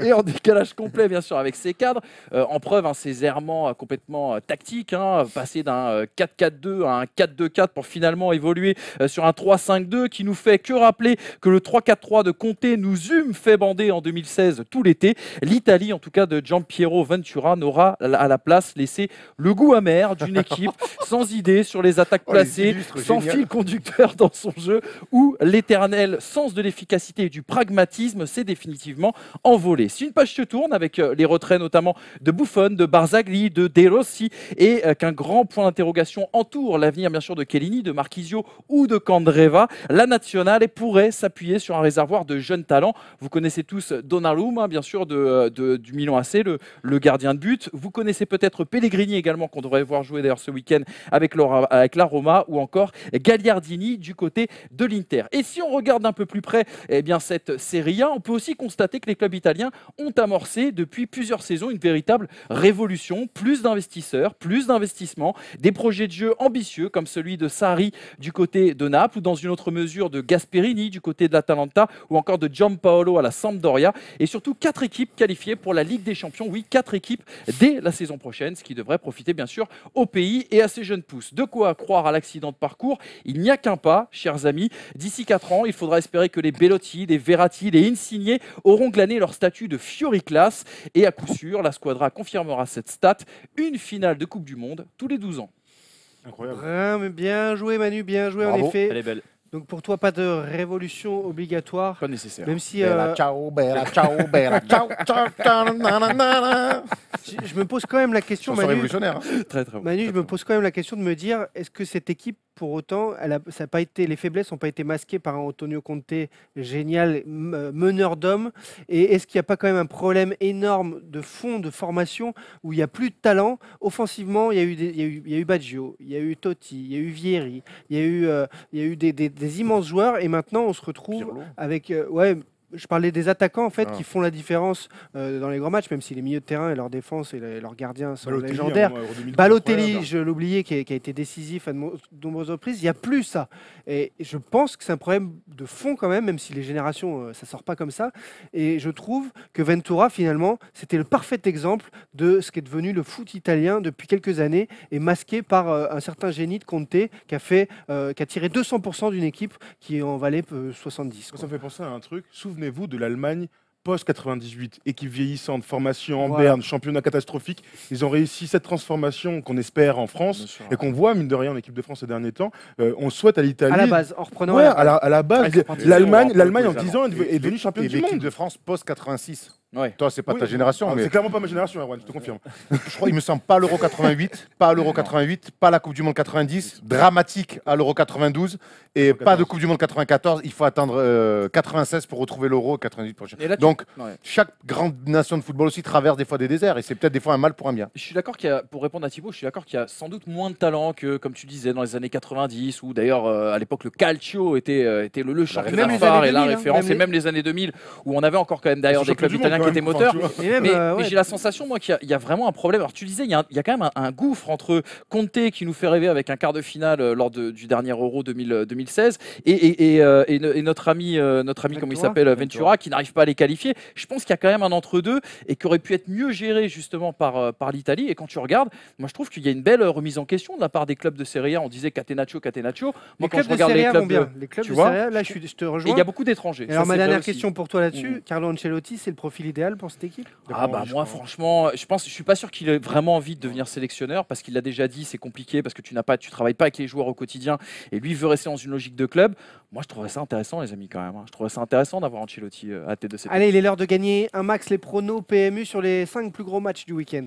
et en décalage complet, bien sûr, avec ses cadres. En preuve, ses errements complètement tactiques, passer d'un 4-4-2 à un 4-2-4 pour finalement évoluer sur un 3-5-2 qui nous fait que rappeler que le 3-4-3 de Conte nous eûmes fait bander en 2016 tout l'été. L'Italie, en tout cas de Giampiero Ventura, n'aura à la place laissé le goût amer d'une équipe sans idée sur les attaques placées, sans fil conducteur dans son jeu, où l'éternel sens de l'efficacité et du pragmatisme s'est définitivement envolé. Si une page se tourne avec les retraits notamment de Buffon, de Barzagli, de De Rossi, et qu'un grand point d'interrogation entoure l'avenir bien sûr de Chiellini, de Marchisio ou de Candreva, la Nazionale pourrait s'appuyer sur un réservoir de jeunes talents. Vous connaissez tous Donnarumma, bien sûr, du Milan AC, le gardien de but. Vous connaissez peut-être Pellegrini également, qu'on devrait voir jouer d'ailleurs ce week-end avec la Roma, ou encore Gagliardini du côté de l'Inter. Et si on regarde d'un peu plus près cette Serie A, on peut aussi constater que les clubs italiens ont amorcé depuis plusieurs saisons une véritable révolution. Plus d'investisseurs, plus d'investissements, des projets de jeu ambitieux comme celui de Sarri du côté de Naples, ou dans une autre mesure de Gasperini du côté de l'Atalanta, ou encore de Giampaolo à la Sampdoria, et surtout 4 équipes qualifiées pour la Ligue des Champions. Oui, 4 équipes dès la saison prochaine, ce qui devrait profiter bien sûr au pays et à ses jeunes pousses. De quoi croire à l'accident de parcours, il n'y a qu'un pas, chers amis. D'ici 4 ans, il faudra espérer que les Bellotti, les Verratti, les Insigne auront glané leur statut de Fiori class, et à coup sûr, la Squadra confirmera cette stat, une finale de Coupe du Monde tous les 12 ans. Incroyable. Bien joué Manu, bien joué. Bravo. En effet. Elle est belle. Donc pour toi, pas de révolution obligatoire. Pas nécessaire. Même si Ciao, bella, ciao, bella, ciao, ciao, nanana. je me pose quand même la question, Chanson Manu. révolutionnaire. Hein. Très très bon. Manu, je me pose quand même la question de me dire, est-ce que cette équipe, pour autant, ça a pas été, les faiblesses n'ont pas été masquées par un Antonio Conte génial, meneur d'hommes, et est-ce qu'il n'y a pas quand même un problème énorme de fond, de formation, où il n'y a plus de talent offensivement? Il y a eu Baggio, il y a eu Totti, il y a eu Vieri, il y a eu des immenses joueurs, et maintenant on se retrouve Pirlo. avec je parlais des attaquants en fait qui font la différence dans les grands matchs, même si les milieux de terrain et leur défense et leurs gardiens sont Balotelli, légendaires. Euro 2012, Balotelli, incroyable. je l'oubliais, qui a été décisif à de nombreuses reprises. Il n'y a plus ça. Et je pense que c'est un problème de fond quand même si les générations, ça sort pas comme ça. Et je trouve que Ventura, finalement, c'était le parfait exemple de ce qui est devenu le foot italien depuis quelques années, et masqué par un certain génie de Conte qui a tiré 200% d'une équipe qui en valait 70. Ça me fait penser à un truc. Souvenez-vous de l'Allemagne post-98, équipe vieillissante, formation en Voilà. berne, championnat catastrophique. Ils ont réussi cette transformation qu'on espère en France sûr, et qu'on voit, mine de rien, en équipe de France ces derniers temps. On souhaite à l'Italie. À la base, en reprenant Ouais, à la à la base, Ah, ils sont partis l'Allemagne zéro, en pour 10 ans les est devenue championne Et du l'équipe monde. de France post-86. Ouais. Toi, c'est pas Oui. ta génération, Ah, mais c'est clairement pas ma génération, Erwan, je te confirme. je crois, il me semble, pas l'Euro 88, pas à l'Euro 88, pas la Coupe du Monde 90, dramatique à l'Euro 92, et pas de Coupe du Monde 94. Il faut attendre 96 pour retrouver l'Euro 98 prochain. Et là, Donc, ouais. chaque grande nation de football aussi traverse des fois des déserts, et c'est peut-être des fois un mal pour un bien. Je suis d'accord pour répondre à Thibaut, je suis d'accord qu'il y a sans doute moins de talent que, comme tu disais, dans les années 90, où d'ailleurs, à l'époque, le calcio était le championnat Même les phare années et la 2000, référence, même et même les années 2000, où on avait encore quand même d'ailleurs C'est des clubs champion du italiens monde, qui étaient quand même, moteurs. tu vois. Et même, Mais j'ai la sensation, moi, qu'il y a vraiment un problème. Alors, tu disais, il y a quand même un gouffre entre Conte, qui nous fait rêver avec un quart de finale lors du dernier Euro 2016, et notre ami, comment il s'appelle, Ventura, qui n'arrive pas à les qualifier. Je pense qu'il y a quand même un entre-deux, et qui aurait pu être mieux géré, justement, par l'Italie. Et quand tu regardes, moi, je trouve qu'il y a une belle remise en question de la part des clubs de Serie A. On disait Catenaccio. Les Moi, quand clubs je de regarde Serie les A clubs vont bien. Les clubs tu de vois, Serie A, là, je te et rejoins. il y a beaucoup d'étrangers. Et alors, Ça, ma c'est vrai dernière aussi. question pour toi là-dessus, Carlo Ancelotti, c'est le profil idéal pour cette équipe? Ah bah moi franchement, je suis pas sûr qu'il ait vraiment envie de devenir sélectionneur, parce qu'il l'a déjà dit, c'est compliqué parce que tu travailles pas avec les joueurs au quotidien, et lui il veut rester dans une logique de club. Moi je trouverais ça intéressant, les amis, quand même. Je trouverais ça intéressant d'avoir Ancelotti à la tête de cette Allez, il est l'heure de gagner un max les pronos PMU sur les 5 plus gros matchs du week-end.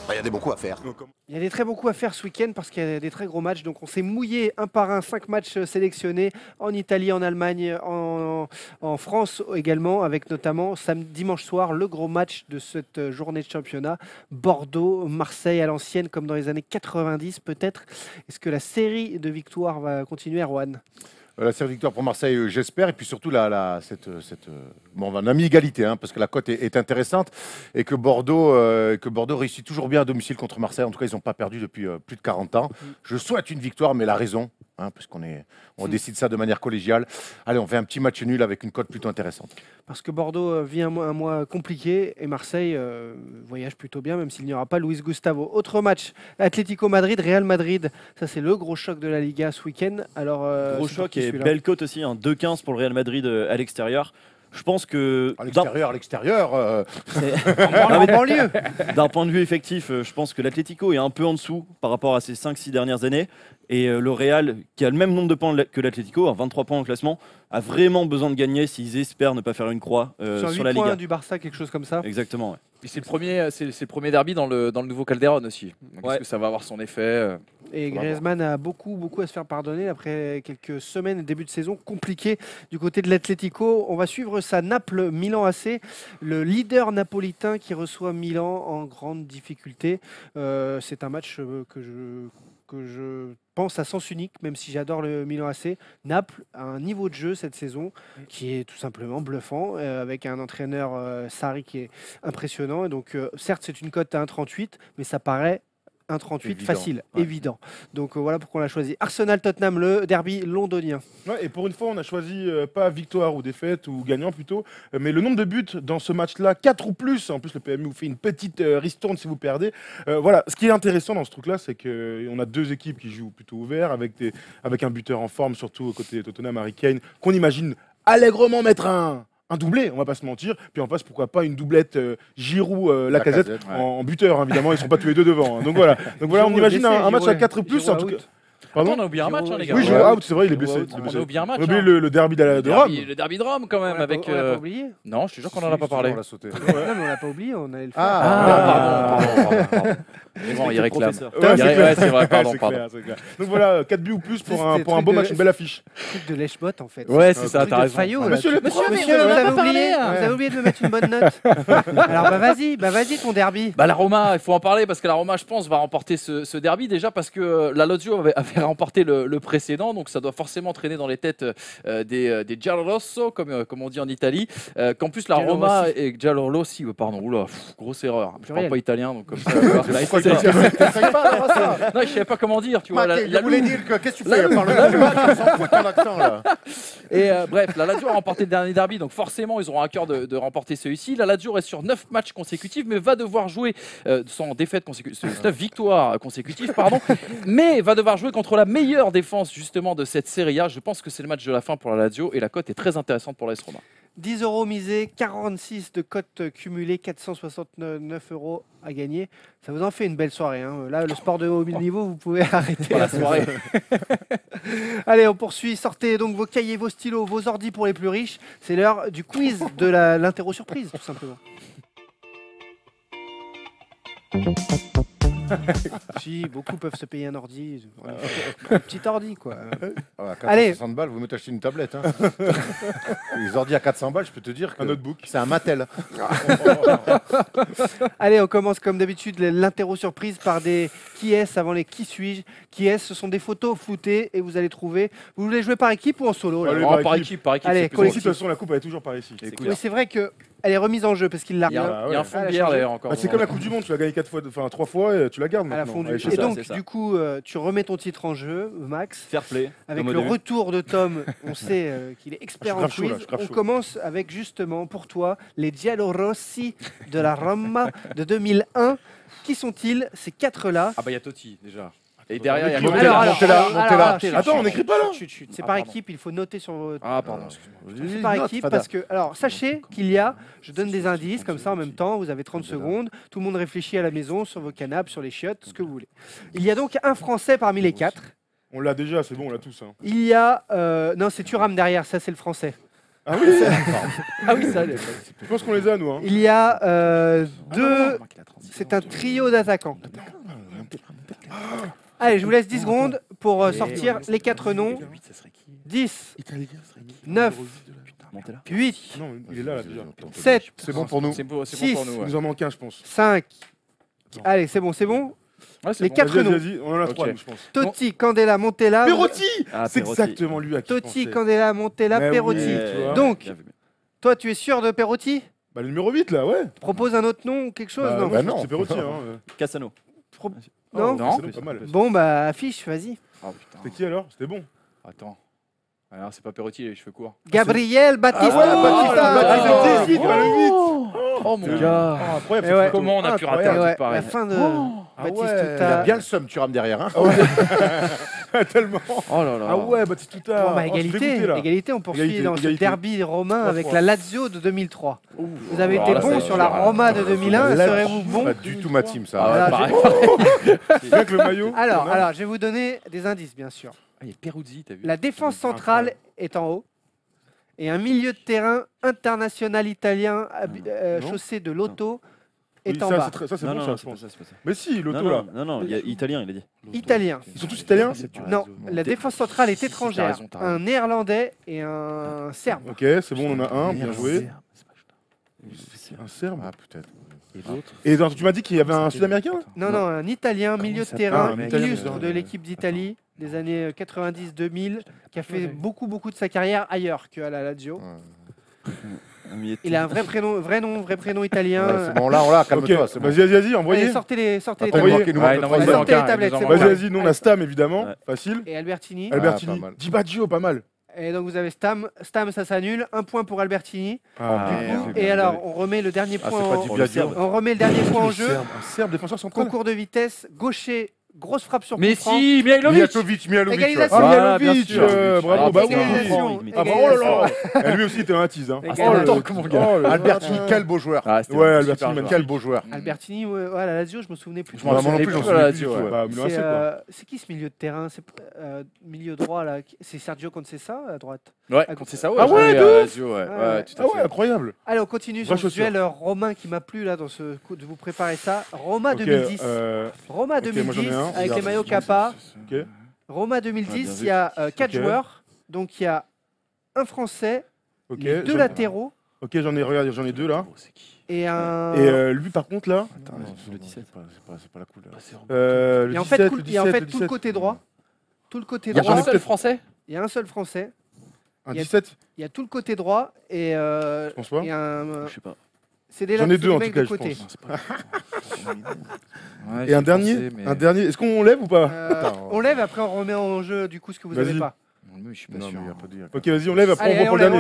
Il y a des bons coups à faire. Il y a des très beaux coups à faire ce week-end parce qu'il y a des très gros matchs. Donc on s'est mouillé un par un, 5 matchs sélectionnés en Italie, en Allemagne, en France également, avec notamment dimanche soir le gros match de cette journée de championnat. Bordeaux, Marseille à l'ancienne comme dans les années 90 peut-être. Est-ce que la série de victoires va continuer, Erwan? La série de victoire pour Marseille, j'espère. Et puis surtout, on a mis égalité, hein, parce que la cote est intéressante. Et que Bordeaux réussit toujours bien à domicile contre Marseille. En tout cas, ils n'ont pas perdu depuis plus de 40 ans. Je souhaite une victoire, mais la raison, hein, on décide ça de manière collégiale. Allez, on fait un petit match nul avec une cote plutôt intéressante. Parce que Bordeaux vit un mois compliqué et Marseille voyage plutôt bien, même s'il n'y aura pas Luis Gustavo. Autre match, Atlético Madrid, Real Madrid. Ça, c'est le gros choc de la Liga ce week-end. Alors, gros choc et belle cote aussi, 2,15 pour le Real Madrid à l'extérieur. Je pense que à l'extérieur, en banlieue. D'un point de vue effectif, je pense que l'Atlético est un peu en dessous par rapport à ses 5-6 dernières années. Et le Real, qui a le même nombre de points que l'Atlético, 23 points au classement, a vraiment besoin de gagner s'ils espèrent ne pas faire une croix sur la points Liga. Du Barça, quelque chose comme ça. Exactement. Ouais. Et c'est le premier derby dans le nouveau Calderon aussi. Est-ce que ça va avoir son effet Et Griezmann a beaucoup à se faire pardonner après quelques semaines et début de saison compliqué du côté de l'Atlético. On va suivre ça, Naples-Milan AC, le leader napolitain qui reçoit Milan en grande difficulté. C'est un match que je pense à sens unique, même si j'adore le Milan AC. Naples a un niveau de jeu cette saison qui est tout simplement bluffant, avec un entraîneur Sarri qui est impressionnant. Et donc, certes, c'est une cote à 1,38, mais ça paraît 1,38 facile, évident. Donc voilà pourquoi on l'a choisi. Arsenal-Tottenham, le derby londonien. Ouais, et pour une fois, on a choisi pas victoire ou défaite ou gagnant plutôt, mais le nombre de buts dans ce match-là, 4 ou plus. En plus, le PMU vous fait une petite ristourne si vous perdez. Voilà, ce qui est intéressant dans ce truc-là, c'est qu'on a deux équipes qui jouent plutôt ouvert, avec un buteur en forme, surtout côté Tottenham, Harry Kane, qu'on imagine allègrement mettre un doublé, on va pas se mentir. Puis en face, pourquoi pas une doublette Giroud, Lacazette en buteur, évidemment. Ils sont pas tous les deux devant. Hein. Donc voilà, on imagine un match à 4 plus. En tout cas. Pardon, on a oublié un match, les gars. Oui, Giroud out, c'est vrai, il est blessé. On a oublié un match. On a oublié le derby de Rome. Le derby de Rome, quand même. On l'a pas oublié. Non, je te jure qu'on en a pas parlé. On l'a sauté. Non, mais on l'a pas oublié, on allait le faire. Pardon. Bon, il réclame. Ouais, c'est vrai, pardon. Donc voilà, 4 buts ou plus pour un beau match, une belle affiche. Truc de lèche-bot, en fait. Ouais, c'est ça, t'as raison. Monsieur, vous avez oublié de me mettre une bonne note. Alors, vas-y, ton derby. La Roma, il faut en parler parce que la Roma, je pense, va remporter ce derby déjà parce que la Lazio avait remporté le précédent, donc ça doit forcément traîner dans les têtes des Giallorosso, comme on dit en Italie. Qu'en plus, la Roma et Giallorossi, pardon, grosse erreur. Je parle pas italien, donc comme ça. Non, je savais pas comment dire, tu vois. Je voulais dire que qu'est-ce que tu fais? Parle de match, on s'en fout de ton accent là. Et bref, la Lazio a remporté le dernier derby, donc forcément ils auront à cœur de remporter celui-ci. La Lazio reste sur 9 matchs consécutifs, mais va devoir jouer sans défaite consécutive, 9 victoires consécutives, pardon, mais va devoir jouer contre la meilleure défense justement de cette Serie A. Je pense que c'est le match de la fin pour la Lazio et la cote est très intéressante pour l'AS Roma. 10 € misés, 46 de cote cumulée, 469 € à gagner. Ça vous en fait une belle soirée. Hein. Là, le sport de haut niveau, vous pouvez arrêter la soirée. Allez, on poursuit. Sortez donc vos cahiers, vos stylos, vos ordis pour les plus riches. C'est l'heure du quiz de l'interro surprise, tout simplement. Si, beaucoup peuvent se payer un ordi. Un petit ordi, quoi. À 460 balles, vous me achetez une tablette. Hein. Les ordis à 400 balles, je peux te dire que un notebook. C'est un Mattel. Allez, on commence comme d'habitude l'interro surprise par des qui est-ce avant les qui suis-je. Qui est-ce, ce sont des photos floutées et vous allez trouver. Vous voulez jouer par équipe ou en solo là? Allez, par équipe. Allez, collectif. De toute façon, la coupe elle est toujours par ici. Oui, c'est vrai que elle est remise en jeu parce qu'il l'a. Il y a un fond de bière d'ailleurs encore. C'est comme la Coupe du Monde, tu l'as gagné 3 fois et tu la gardes à la maintenant. fondue. Et donc, du coup, tu remets ton titre en jeu, Max. Fair play. Avec le retour de Tom, on sait qu'il est expert en quiz. On commence avec justement pour toi les Giallorossi de la Roma de 2001. Qui sont-ils, ces 4-là? Ah bah il y a Totti déjà. Et derrière, il y a Montella. Attends, on n'écrit pas là. C'est par équipe, il faut noter sur votre. Ah, pardon, excuse-moi. C'est par équipe parce que. Alors, sachez qu'il y a. Je donne des indices comme ça en même temps. Vous avez 30 secondes. Tout le monde réfléchit à la maison, sur vos canapes, sur les chiottes, ce que vous voulez. Il y a donc un Français parmi les 4. On l'a déjà, c'est bon, on l'a tous. Hein. Il y a. Non, c'est Thuram derrière, ça c'est le Français. Ah oui, ça. Je pense qu'on les a, nous. Hein. Il y a deux. C'est un trio d'attaquants. Allez, je vous laisse 10 secondes pour sortir les 4 noms. 10, 9, 8, non, il est là déjà. 7, c'est bon pour nous. 6, il nous en manque un, je pense. 5. Allez, c'est bon. Ouais, les 4 noms. Vas-y, on en a 3, je pense. Totti, Candela, Montella. Perotti. C'est exactement lui à qui Totti, Candela, Montella, Perotti. Donc, toi, tu es sûr de Perotti? Bah, le numéro 8, là, ouais. Propose un autre nom ou quelque chose, non? C'est Perotti, hein. Cassano. Non, c'est pas mal. Bon, bah, affiche, vas-y. Oh putain. C'était qui alors? C'était bon. Attends. Alors, c'est pas Perotti, il a les cheveux courts. Gabriel Baptista. Oh mon gars. Incroyable. Comment on a pu rater un truc pareil? La fin de Il a Batistuta. bien le seum, Thuram derrière. Hein. Tellement. Oh là là. Ah ouais, Batistuta. Bon, bah, Oh, je suis égalité, dégoûté, là. égalité, on poursuit Égalité, dans ce égalité. derby romain Trois avec fois. la Lazio de 2003. Vous avez Alors été là, bon ça sur va la être Roma de 2001, Là, serez-vous bon? Pas du tout ma team, ça. Ah ouais, Voilà, pareil. Rien que le maillot. Alors, je vais vous donner des indices, bien sûr. Ah, il y a Peruzzi, t'as vu? La défense centrale est en haut et un milieu de terrain international italien Non. chaussé de loto est Oui, en ça, bas. ça, c'est Non, bon, non, ça, non, je c'est pas pense. ça, c'est pas ça. Mais si, l'auto Non, là. non, il y a italien, il a dit. Italien. Ils sont tous italiens? Non, la défense centrale est Si, étrangère. t'as raison. Un néerlandais et un serbe. Ok, c'est bon, on en a un, bien joué. Un serbe. Ah, peut-être. Et l'autre? Et donc, tu m'as dit qu'il y avait un sud-américain là? Non, non, un italien, milieu de s'appelle terrain, un Italien, illustre mais de l'équipe d'Italie des années 90-2000, qui a fait beaucoup de sa carrière ailleurs qu'à la Lazio. Il a un vrai prénom, vrai prénom italien. Ouais, c'est bon, là, calme-toi. Ok, c'est bon. vas-y, envoyez. Allez, sortez les Attends, tablettes. il manque- il nous manque Ouais, le non, troisième. mais Sortez les tablettes, c'est Vas-y, bon. vas-y, nous on a Stam évidemment, Ouais. facile. Et Albertini. Albertini, pas mal. Di Baggio, pas mal. Et donc vous avez Stam, ça s'annule, un point pour Albertini. Ah, Du coup, merde. et alors on remet le dernier Ah, point, c'est pas en- Di Biagio. on remet le dernier point en jeu. Un serbe défenseur central. Concours de vitesse, gaucher, grosse frappe sur Mais coup franc. si, Mihailovic. Mihailovic. Égalisation. Ah, Voilà, bien Mihailovic, sûr. bravo, Ah, bah oui. Égalisation, Ah, bah, oh là là. égalisation. Et lui aussi, était un tease. Hein. Égalisation. Oh, le temps que mon gars. oh, le- Albertini, quel beau joueur. Ah, c'était Ouais, un Albertini, super joueur. Quel beau joueur. Albertini, ouais, la Lazio, je me souvenais plus. Je m'en souvenais non plus, plus j'en de souviens la plus du Lazio, tout, ouais. Bah, Milan AC, quoi. C'est qui ce milieu de terrain? C'est milieu droit là. C'est Sergio Conceição à droite. Ouais, Ah, c'est ça, Ah ouais, joué de à ouf. Lazio, ouais. Ouais, Ouais, tout Ah à ouais, fait. incroyable. Allez, on continue sur Vraie ce chaussure. duel romain qui m'a plu là dans ce coup de vous préparer ça. Roma Ok, 2010. ok, moi, Roma j'en ai 2010 un. avec les Regarde. maillots Kappa. Ok. Roma 2010, il y a 4 Ok. joueurs. Donc il y a un Français, Ok, les deux j'en- latéraux Ok, j'en ai deux là. et un. Et lui, par contre, là, Attends, le 17. C'est pas la couleur. le Et en fait, 17, tout, le et en fait, 17, tout le côté droit. Tout le côté Il y a droit. un seul français. Il y a un seul Français. Un il y a- 17, Il y a tout le côté droit et, je pense pas. et un. Je sais pas. C'est des J'en ai c'est deux des en mecs tout cas, de je côté. pense. Ouais, Et un j'y dernier, pensais, mais- un dernier. Est-ce qu'on lève ou pas? Attends. On lève, après on remet en jeu du coup ce que vous Vas-y. n'avez pas. Non, je suis pas Non, sûr. mais il y a pas de. Ok, vas-y, on lève. Après, Allez, on reprend le dernier.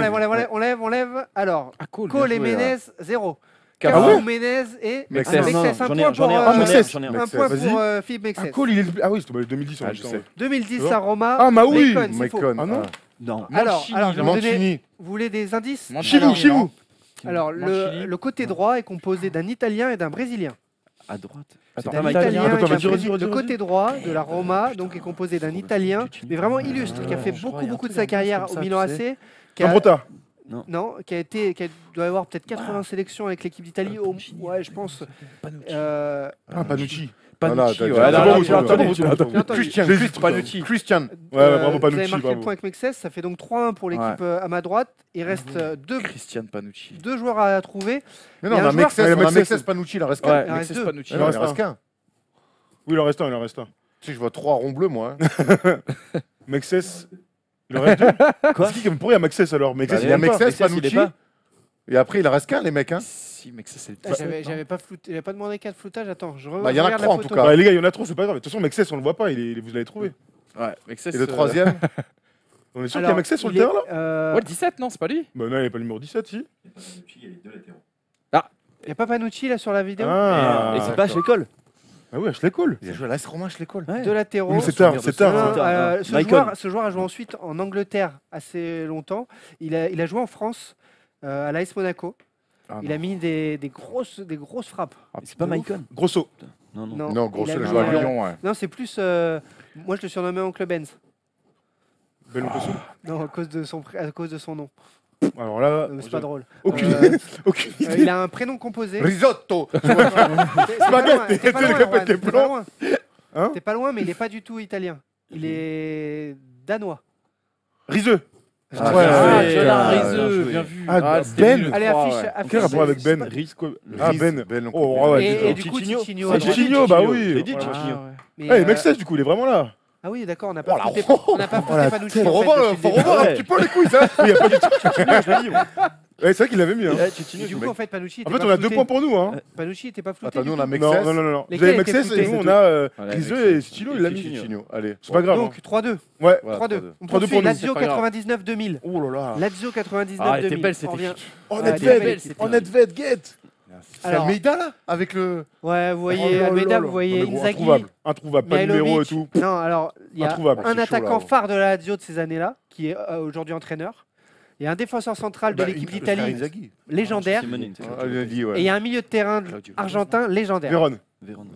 on lève. Alors, Ah, cool. Cole bien et joué, là. Menez, 0. Ah Caro ouais Menez et Mexès. Mexès, Non, un j'en ai point un, j'en ai pour, un, Ah, j'en ai un, Mexès. j'en ai un. un Mexès. point Vas-y. pour Philippe Mexès. Ah, cool, il est. Ah oui, c'était 2010 en Ah, même je temps. sais. ouais. 2010 Tu vois à Roma. Ah, Maoui. Bacon, c'est faux. Maicon. Ah non Non. Alors, Mancini, je vais vous donner- Mancini. vous voulez des indices? Chez vous. Alors, Mancini. le côté droit est composé d'un Italien et d'un Brésilien. À droite. Attends, D'un Italien. Italien et Attends, d'un vas-y, Brésilien. redis, Le redis. côté droit de la Roma donc est composé d'un Italien, mais vraiment illustre, qui a fait beaucoup de sa carrière au Milan AC. Qui a, Cambrota. non, qui doit avoir peut-être 80 sélections avec l'équipe d'Italie. Ouais, je pense. Ah, Panucci. Panucci, Ah, ouais. non, là, t'as- là, t'as- j'ai t'as- entendu. t'as- t'as- J'ai entendu. Christian. J'hésite, Panucci. Christian. Ouais, bravo, Vous avez Panucci, marqué bravo. le point avec Mexès, ça fait donc 3-1 pour l'équipe à ma droite. Il reste Christian Panucci. deux joueurs à trouver. Mais non, Il y a on un a joueur- Mexès, Ouais, on a Mexès. Mexès, Panucci, il en reste qu'un. Ouais, Il en reste Mexès deux. Panucci. Il en reste qu'un. Oui, il en reste un, il en reste un. Tu sais, je vois 3 ronds bleus, moi. hein. Mexès. Il en reste deux. Quoi C'est qui pourquoi il y a Mexès alors? Mexès, Il y a il aime pas. Mexès, Mexès, il est Panucci. pas. Et après, il en reste qu'un, les mecs. Hein. Si, Mexès, c'est le Ah, 17, J'avais pas flouté, j'avais pas demandé 4 floutages. Attends, je Bah, il y en a regarde trois, la en tout photo. cas. Bah, les gars, il y en a trop, c'est pas grave. De toute façon, Mexès, on le voit pas, vous l'avez trouvé. Ouais, Mexès. Et le troisième On est sûr qu'il y a Alors, Mexès sur le il est, terrain là? Ouais, le 17, non, c'est pas lui. Bah non, il n'est pas le numéro 17, si. Il n'y a pas Panucci là sur la vidéo? Ah, Et c'est pas chez l'école. Ah oui, je l'école. Il a joué à l'AS Romain, je l'école. Deux latéraux. Mais c'est tard, c'est tard. Non, c'est tard. ce joueur a joué ensuite en Angleterre assez longtemps. Il a joué en France à l'AS Monaco. Ah, Il a mis des grosses frappes. C'est pas Maicon. Grosso. Non, non. Non, Non, Grosso, il a il a mis, joué à À Lyon, ouais. Non, c'est plus. Moi, je le surnommais Oncle Benz. Ben Grosso. Non, à cause de son nom. Alors là, C'est pas drôle. aucune aucune idée. Il a un prénom composé. Risotto. T'es pas loin, Spaghetti, t'es pas les loin, gars, Erwan, t'es t'es pas blanc. loin. Hein T'es pas loin, mais il est pas du tout italien. Il est danois. Riseux. Ah, ouais, tu as ouais, Rizeux, ouais. bien vu. Ah, c'était Ben. lui, le Allez, 3, affiche. ouais. affiche. Quel rapport avec Ben Risco. Ah, Ben. Ben, Oh, ouais, Et dis du donc. coup, Ticino. Ticino. Ah, à droite. Ticino, bah oui. Je l'ai dit, Voilà. Ticino. Mais, Eh, Mexès, du coup, il est vraiment là. Ah oui, d'accord, on n'a pas Oh, la fouté Panucci. Faut en fait, revoir depuis le faut début. revoir un Ouais. petit peu les couilles, ça. Oui, il n'y a pas du tout. Je l'ai dit, moi. Ouais, c'est vrai qu'il l'avait mis. Hein. Et du coup, en fait, Panucci était En fait, pas on a 2 flouté. points pour nous. Hein. Panucci était pas flouté. Attends, nous, on du a tout. Mexès. Non. Lesquels Vous avez étaient Mexès et floutés nous, on a Voilà, Rizeux et Cicino, il l'a mis. Cicino. Allez. C'est pas grave. Donc 3-2. Ouais. 3-2. On 3-2 poursuit. pour nous, Lazio c'est pas grave. 99-2000. Oh là là. Lazio 99-2000. Ah, elle était belle, cette On revient- équipe. Oh, Ouais, Nedved, c'était oh, Nedved, get. C'est Alors- Almeida là avec le. Ouais, vous voyez Oh là Almeida, là vous là. voyez Non, mais gros, Inzaghi. Introuvable, pas de numéro et Mihailovic. tout. Non, alors, il y a Introuvable. un C'est chaud, attaquant là. phare de la Lazio de ces années-là, qui est aujourd'hui entraîneur. Il y a un défenseur central de l'équipe d'Italie légendaire. Ah, il a dit, ouais. Et il y a un milieu de terrain argentin légendaire. Vérone.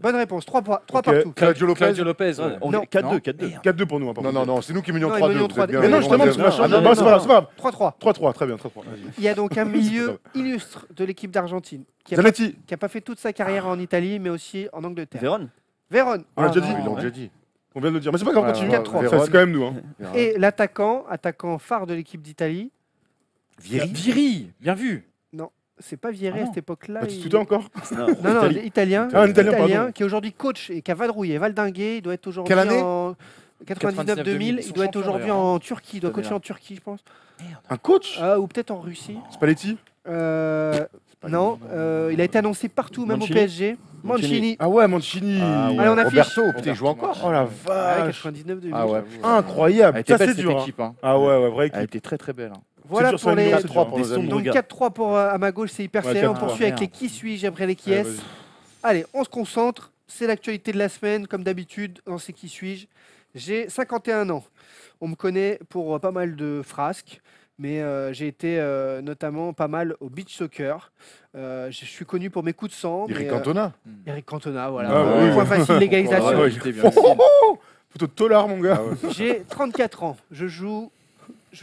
Bonne réponse, 3 Ok. partout. Claudio Lopez. Claudio Lopez. Ouais. Non. 4-2, 4-2. 4-2 pour nous. Hein, par Non, contre. non, c'est nous qui menions Non, ils 3-2. menions vous êtes 3-2. bien. Mais non, On justement, est parce que bien. machin. Ah, non, Non, c'est pas grave, c'est pas grave. 3-3. 3-3, très bien, 3-3. Il y a donc un milieu illustre de l'équipe d'Argentine qui Zanetti. a pas fait toute sa carrière en Italie, mais aussi en Angleterre. Vérone. Vérone. On l'a déjà Ah, dit. Ils l'ont ouais. déjà dit. On vient de le dire. Mais c'est pas grave, Ouais, continue. ouais, 4-3. Ça, c'est quand même nous. Hein. Et l'attaquant phare de l'équipe d'Italie, Vieri, bien vu. c'est pas Vieri Ah à non. cette époque-là. Tu tutais encore Non, italien. Ah, un Italien, pardon. Qui est aujourd'hui coach et qui a vadrouillé, valdingué. Il doit être aujourd'hui Quelle année en 99-2000. Il doit être aujourd'hui en Turquie. Il doit coacher en Turquie, je pense. Un coach Ou peut-être en Russie. Spalletti. Non, il a été annoncé partout, même Mancini. au PSG. Mancini. Ah ouais, Mancini. Allez, on affiche. Roberto, putain, il joue encore. Oh la Ouais, vache. 99-2000. Ah ouais. Incroyable. Elle était Ça, belle c'est cette dur. hein. équipe. Hein. Ah ouais, vraie Elle équipe. était très très belle. hein. Voilà C'est dur, pour c'est les. un numéro, c'est 3 dur. pour nos amis. Donc 4-3 pour à ma gauche, c'est hyper Ouais, serré. On 4-3. poursuit avec Merde. les qui suis-je après les qui Ouais, est-ce. vas-y. Allez, on se concentre. C'est l'actualité de la semaine, comme d'habitude, dans ces qui suis-je. J'ai 51 ans. On me connaît pour pas mal de frasques, mais j'ai été notamment pas mal au beach soccer. Je suis connu pour mes coups de sang. Eric mais, Cantona. Eric Cantona, voilà. Ah, oui. Point facile, l'égalisation. Ah, ouais, j'étais bien. Photo de Tolar, mon gars. J'ai 34 ans. Je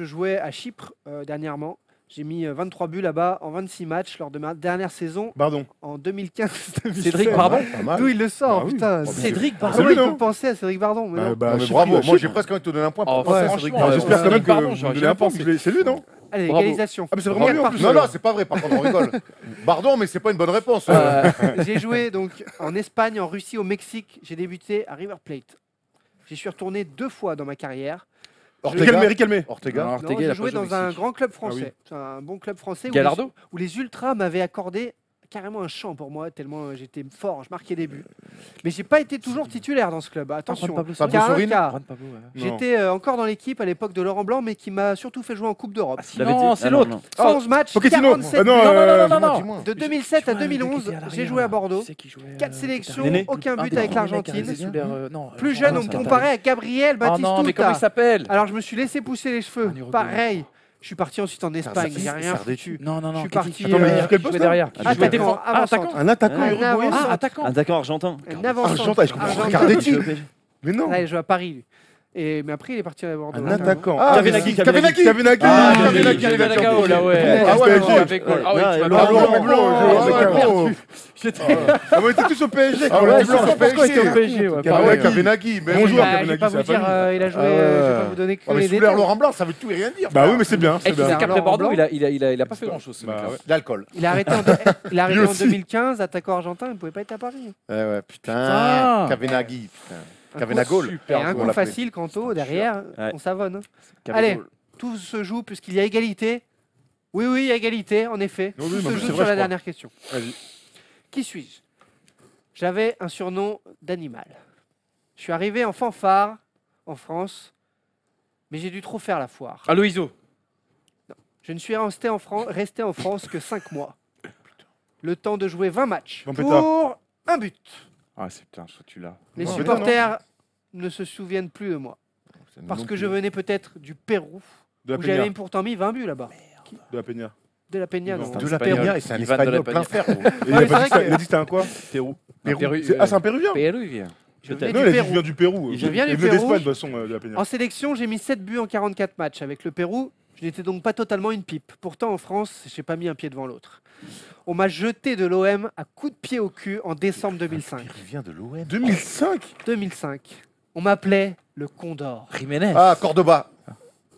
jouais à Chypre dernièrement. J'ai mis 23 buts là-bas en 26 matchs lors de ma dernière saison Pardon. en 2015-2016. Cédric Bardon. Pas mal. D'où il le sort, Ah oui. putain. Cédric Comment Bardon. il non peut penser à Cédric Bardon mais non. Non, mais Chypre, bravo, moi Chypre. j'ai presque envie de te donner un point. Oh, pour ça. franchement, Ah, J'espère quand même Pardon, que j'aurais vous jamais un point. pensé. C'est lui, non Allez, Bravo. égalisation. Ah, mais c'est vraiment Quatre lui en partout. plus. Non, non, c'est pas vrai, par contre, on rigole. Pardon, mais c'est pas une bonne réponse. J'ai joué donc en Espagne, en Russie, au Mexique. J'ai débuté à River Plate. J'y suis retourné 2 fois dans ma carrière. Calmé. Ortega. Alors, Non, Ortega, il j'ai a joué pas joué au dans un Mexique. grand club Ah français. C'est un bon club français Gallardo. où les ultras m'avaient accordé carrément un champ pour moi, tellement j'étais fort, je marquais des buts. Mais j'ai pas été toujours titulaire dans ce club, attention. Pablo Pablo Car- Sorine. car Juan Pablo, ouais. J'étais encore dans l'équipe à l'époque de Laurent Blanc, mais qui m'a surtout fait jouer en Coupe d'Europe. Non, c'est l'autre. 111 matchs, Pochettino. 47 Ah non, buts. Dis-moi. De 2007 à 2011, j'ai joué à Bordeaux. 4 sélections, Néné. aucun but avec l'Argentine. Non, Plus jeune, on me comparait à Gabriel Ah non, mais comment il Batistuta. s'appelle? Alors je me suis laissé pousser les cheveux. Uruguayen. Pareil. Je suis parti ensuite en Espagne, j'ai rien foutu. Non, Je suis Ketik. parti, Attends, mais il joue quel Je poste jouais là derrière. Je jouais attaquant, défense. Ah, avançant. attaquant. Un attaquant Un uruguayen. avançant. Ah, attaquant. Un attaquant argentin. Un avançant. Argentin, je comprends. Argentin. Cardetti. Mais non. Là, il joue à Paris, lui. Mais après, il est parti à Bordeaux. Un attaquant. Ah, Kavenaghi, Kavenaghi. Kavenaghi. Ah, Kavenaghi, Kavenaghi, Kavenaghi, là, ouais. Ah ouais, PSG. Avec goal. Ah oui, tu m'as Laurent perdu. Blanc, Oh, Ah, on était tous au PSG. Ah ouais, Blanc, Pourquoi il était au PSG? ouais, Ah pareil. ouais, Kavenaghi. Mais Bon oui. joueur. Bah, je vais pas vous dire, il a joué. Je vais pas vous donner que Oh, mais les sous l'air détails. Laurent Blanc, ça veut tout et rien dire. Bah oui, mais c'est bien. Et C'est tu sais bien. qu'après Laurent Bordeaux, Blanc. il a pas fait grand chose. Bah ouais. L'alcool. Il a arrêté en Lui aussi. 2015, attaquant argentin, il ne pouvait pas être à Paris. Ouais, putain. Putain. Kavenaghi. Putain. Kavenagol. Et Super. un on coup l'appelait. facile, Kanto, derrière, Ouais. on savonne. hein. Allez. Allez, tout se joue puisqu'il y a égalité. Oui, il y a égalité, en effet. Oui, Tout non, se mais joue c'est sur vrai, je la crois. dernière question. Vas-y. Qui suis-je? J'avais un surnom d'animal. Je suis arrivé en fanfare en France, mais j'ai dû trop faire la foire. Aloïso. Je ne suis resté en France que 5 mois. Le temps de jouer 20 matchs Vampeta. pour un but. Ah, c'est putain, soit tu l'as. Les Non, supporters ne se souviennent plus de moi. Parce que je venais peut-être du Pérou, De la où j'avais Peña. pourtant mis 20 buts là-bas. De la Peña. De la Peña, Non, non. de De la Espagnol. Peña, et c'est un Ivan de la espagnol plein Peña. fer. gros. Et il a c'est pas vrai dit ça. que- Il a dit c'était un quoi Pérou. Pérou. Ah, c'est un Péruvien. Péruvien. Je venais Non, du il a dit Pérou. qu'il vient du Pérou. Je viens du Il venait Pérou. d'Espagne, de toute façon, de la Peña. En sélection, j'ai mis 7 buts en 44 matchs. Avec le Pérou, je n'étais donc pas totalement une pipe. Pourtant, en France, je n'ai pas mis un pied devant l'autre. On m'a jeté de l'OM à coups de pied au cul en décembre 2005. Il vient de l'OM. 2005. 2005. On m'appelait le Condor. Jiménez. Ah, Cordoba.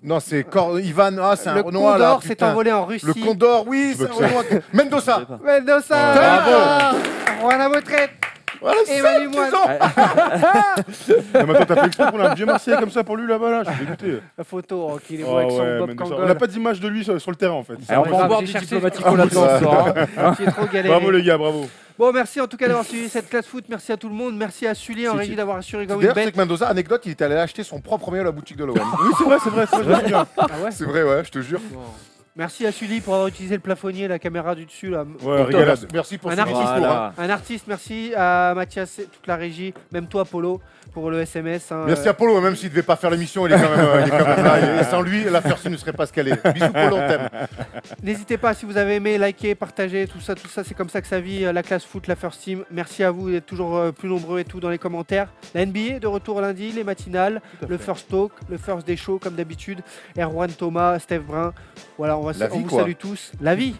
Non, c'est Ivan. Ah, c'est un Le Renoir là. Condor s'est putain. envolé en Russie. Le Condor, oui, Tu veux c'est un que ça- Renoir. Mendoza. Mendoza. Bravo. Juan Motrette. Voilà, et Manu Moine. Non, mais attends, t'as fait exprès qu'on a un vieux Marseillais comme ça pour lui là-bas, là. Je suis dégoûté. La photo, hein, qu'il est Oh, beau avec son ouais, Bob mais Kangol. on n'a pas d'image de lui sur le terrain en fait. Alors, on va en boire J'ai du cherché, diplomatico là-dedans. ce soir, hein. J'ai trop galéré. Bravo les gars, bravo. Bon, merci en tout cas d'avoir suivi cette classe foot. Merci à tout le monde. Merci à Sully en régie d'avoir assuré Gawain D'ailleurs, Bet. c'est que Mendoza, anecdote, il était allé acheter son propre maillot à la boutique de l'OM. Oui, c'est vrai, je me souviens. Ah ouais. C'est vrai, ouais, je te jure. Bon. Merci à Sully pour avoir utilisé le plafonnier, la caméra du dessus. Là. Ouais, régalade. Merci pour Un ce artiste, discours, hein. Un artiste, merci à Mathias et toute la régie, même toi Polo, pour le SMS. Hein, Merci à Polo, même s'il devait pas faire l'émission, il est quand même là. Et sans lui, l'affaire ne serait pas ce qu'elle est. Bisous Polo, on t'aime. N'hésitez pas, si vous avez aimé, liker, partager, tout ça, c'est comme ça que ça vit la classe foot, la First Team. Merci à vous d'être toujours plus nombreux et tout dans les commentaires. La NBA de retour lundi, les matinales, le First Talk, le First Day Show comme d'habitude. Erwan Thomas, Steph Brun. Voilà, on vous salue tous. La vie,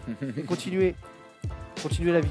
continuez la vie.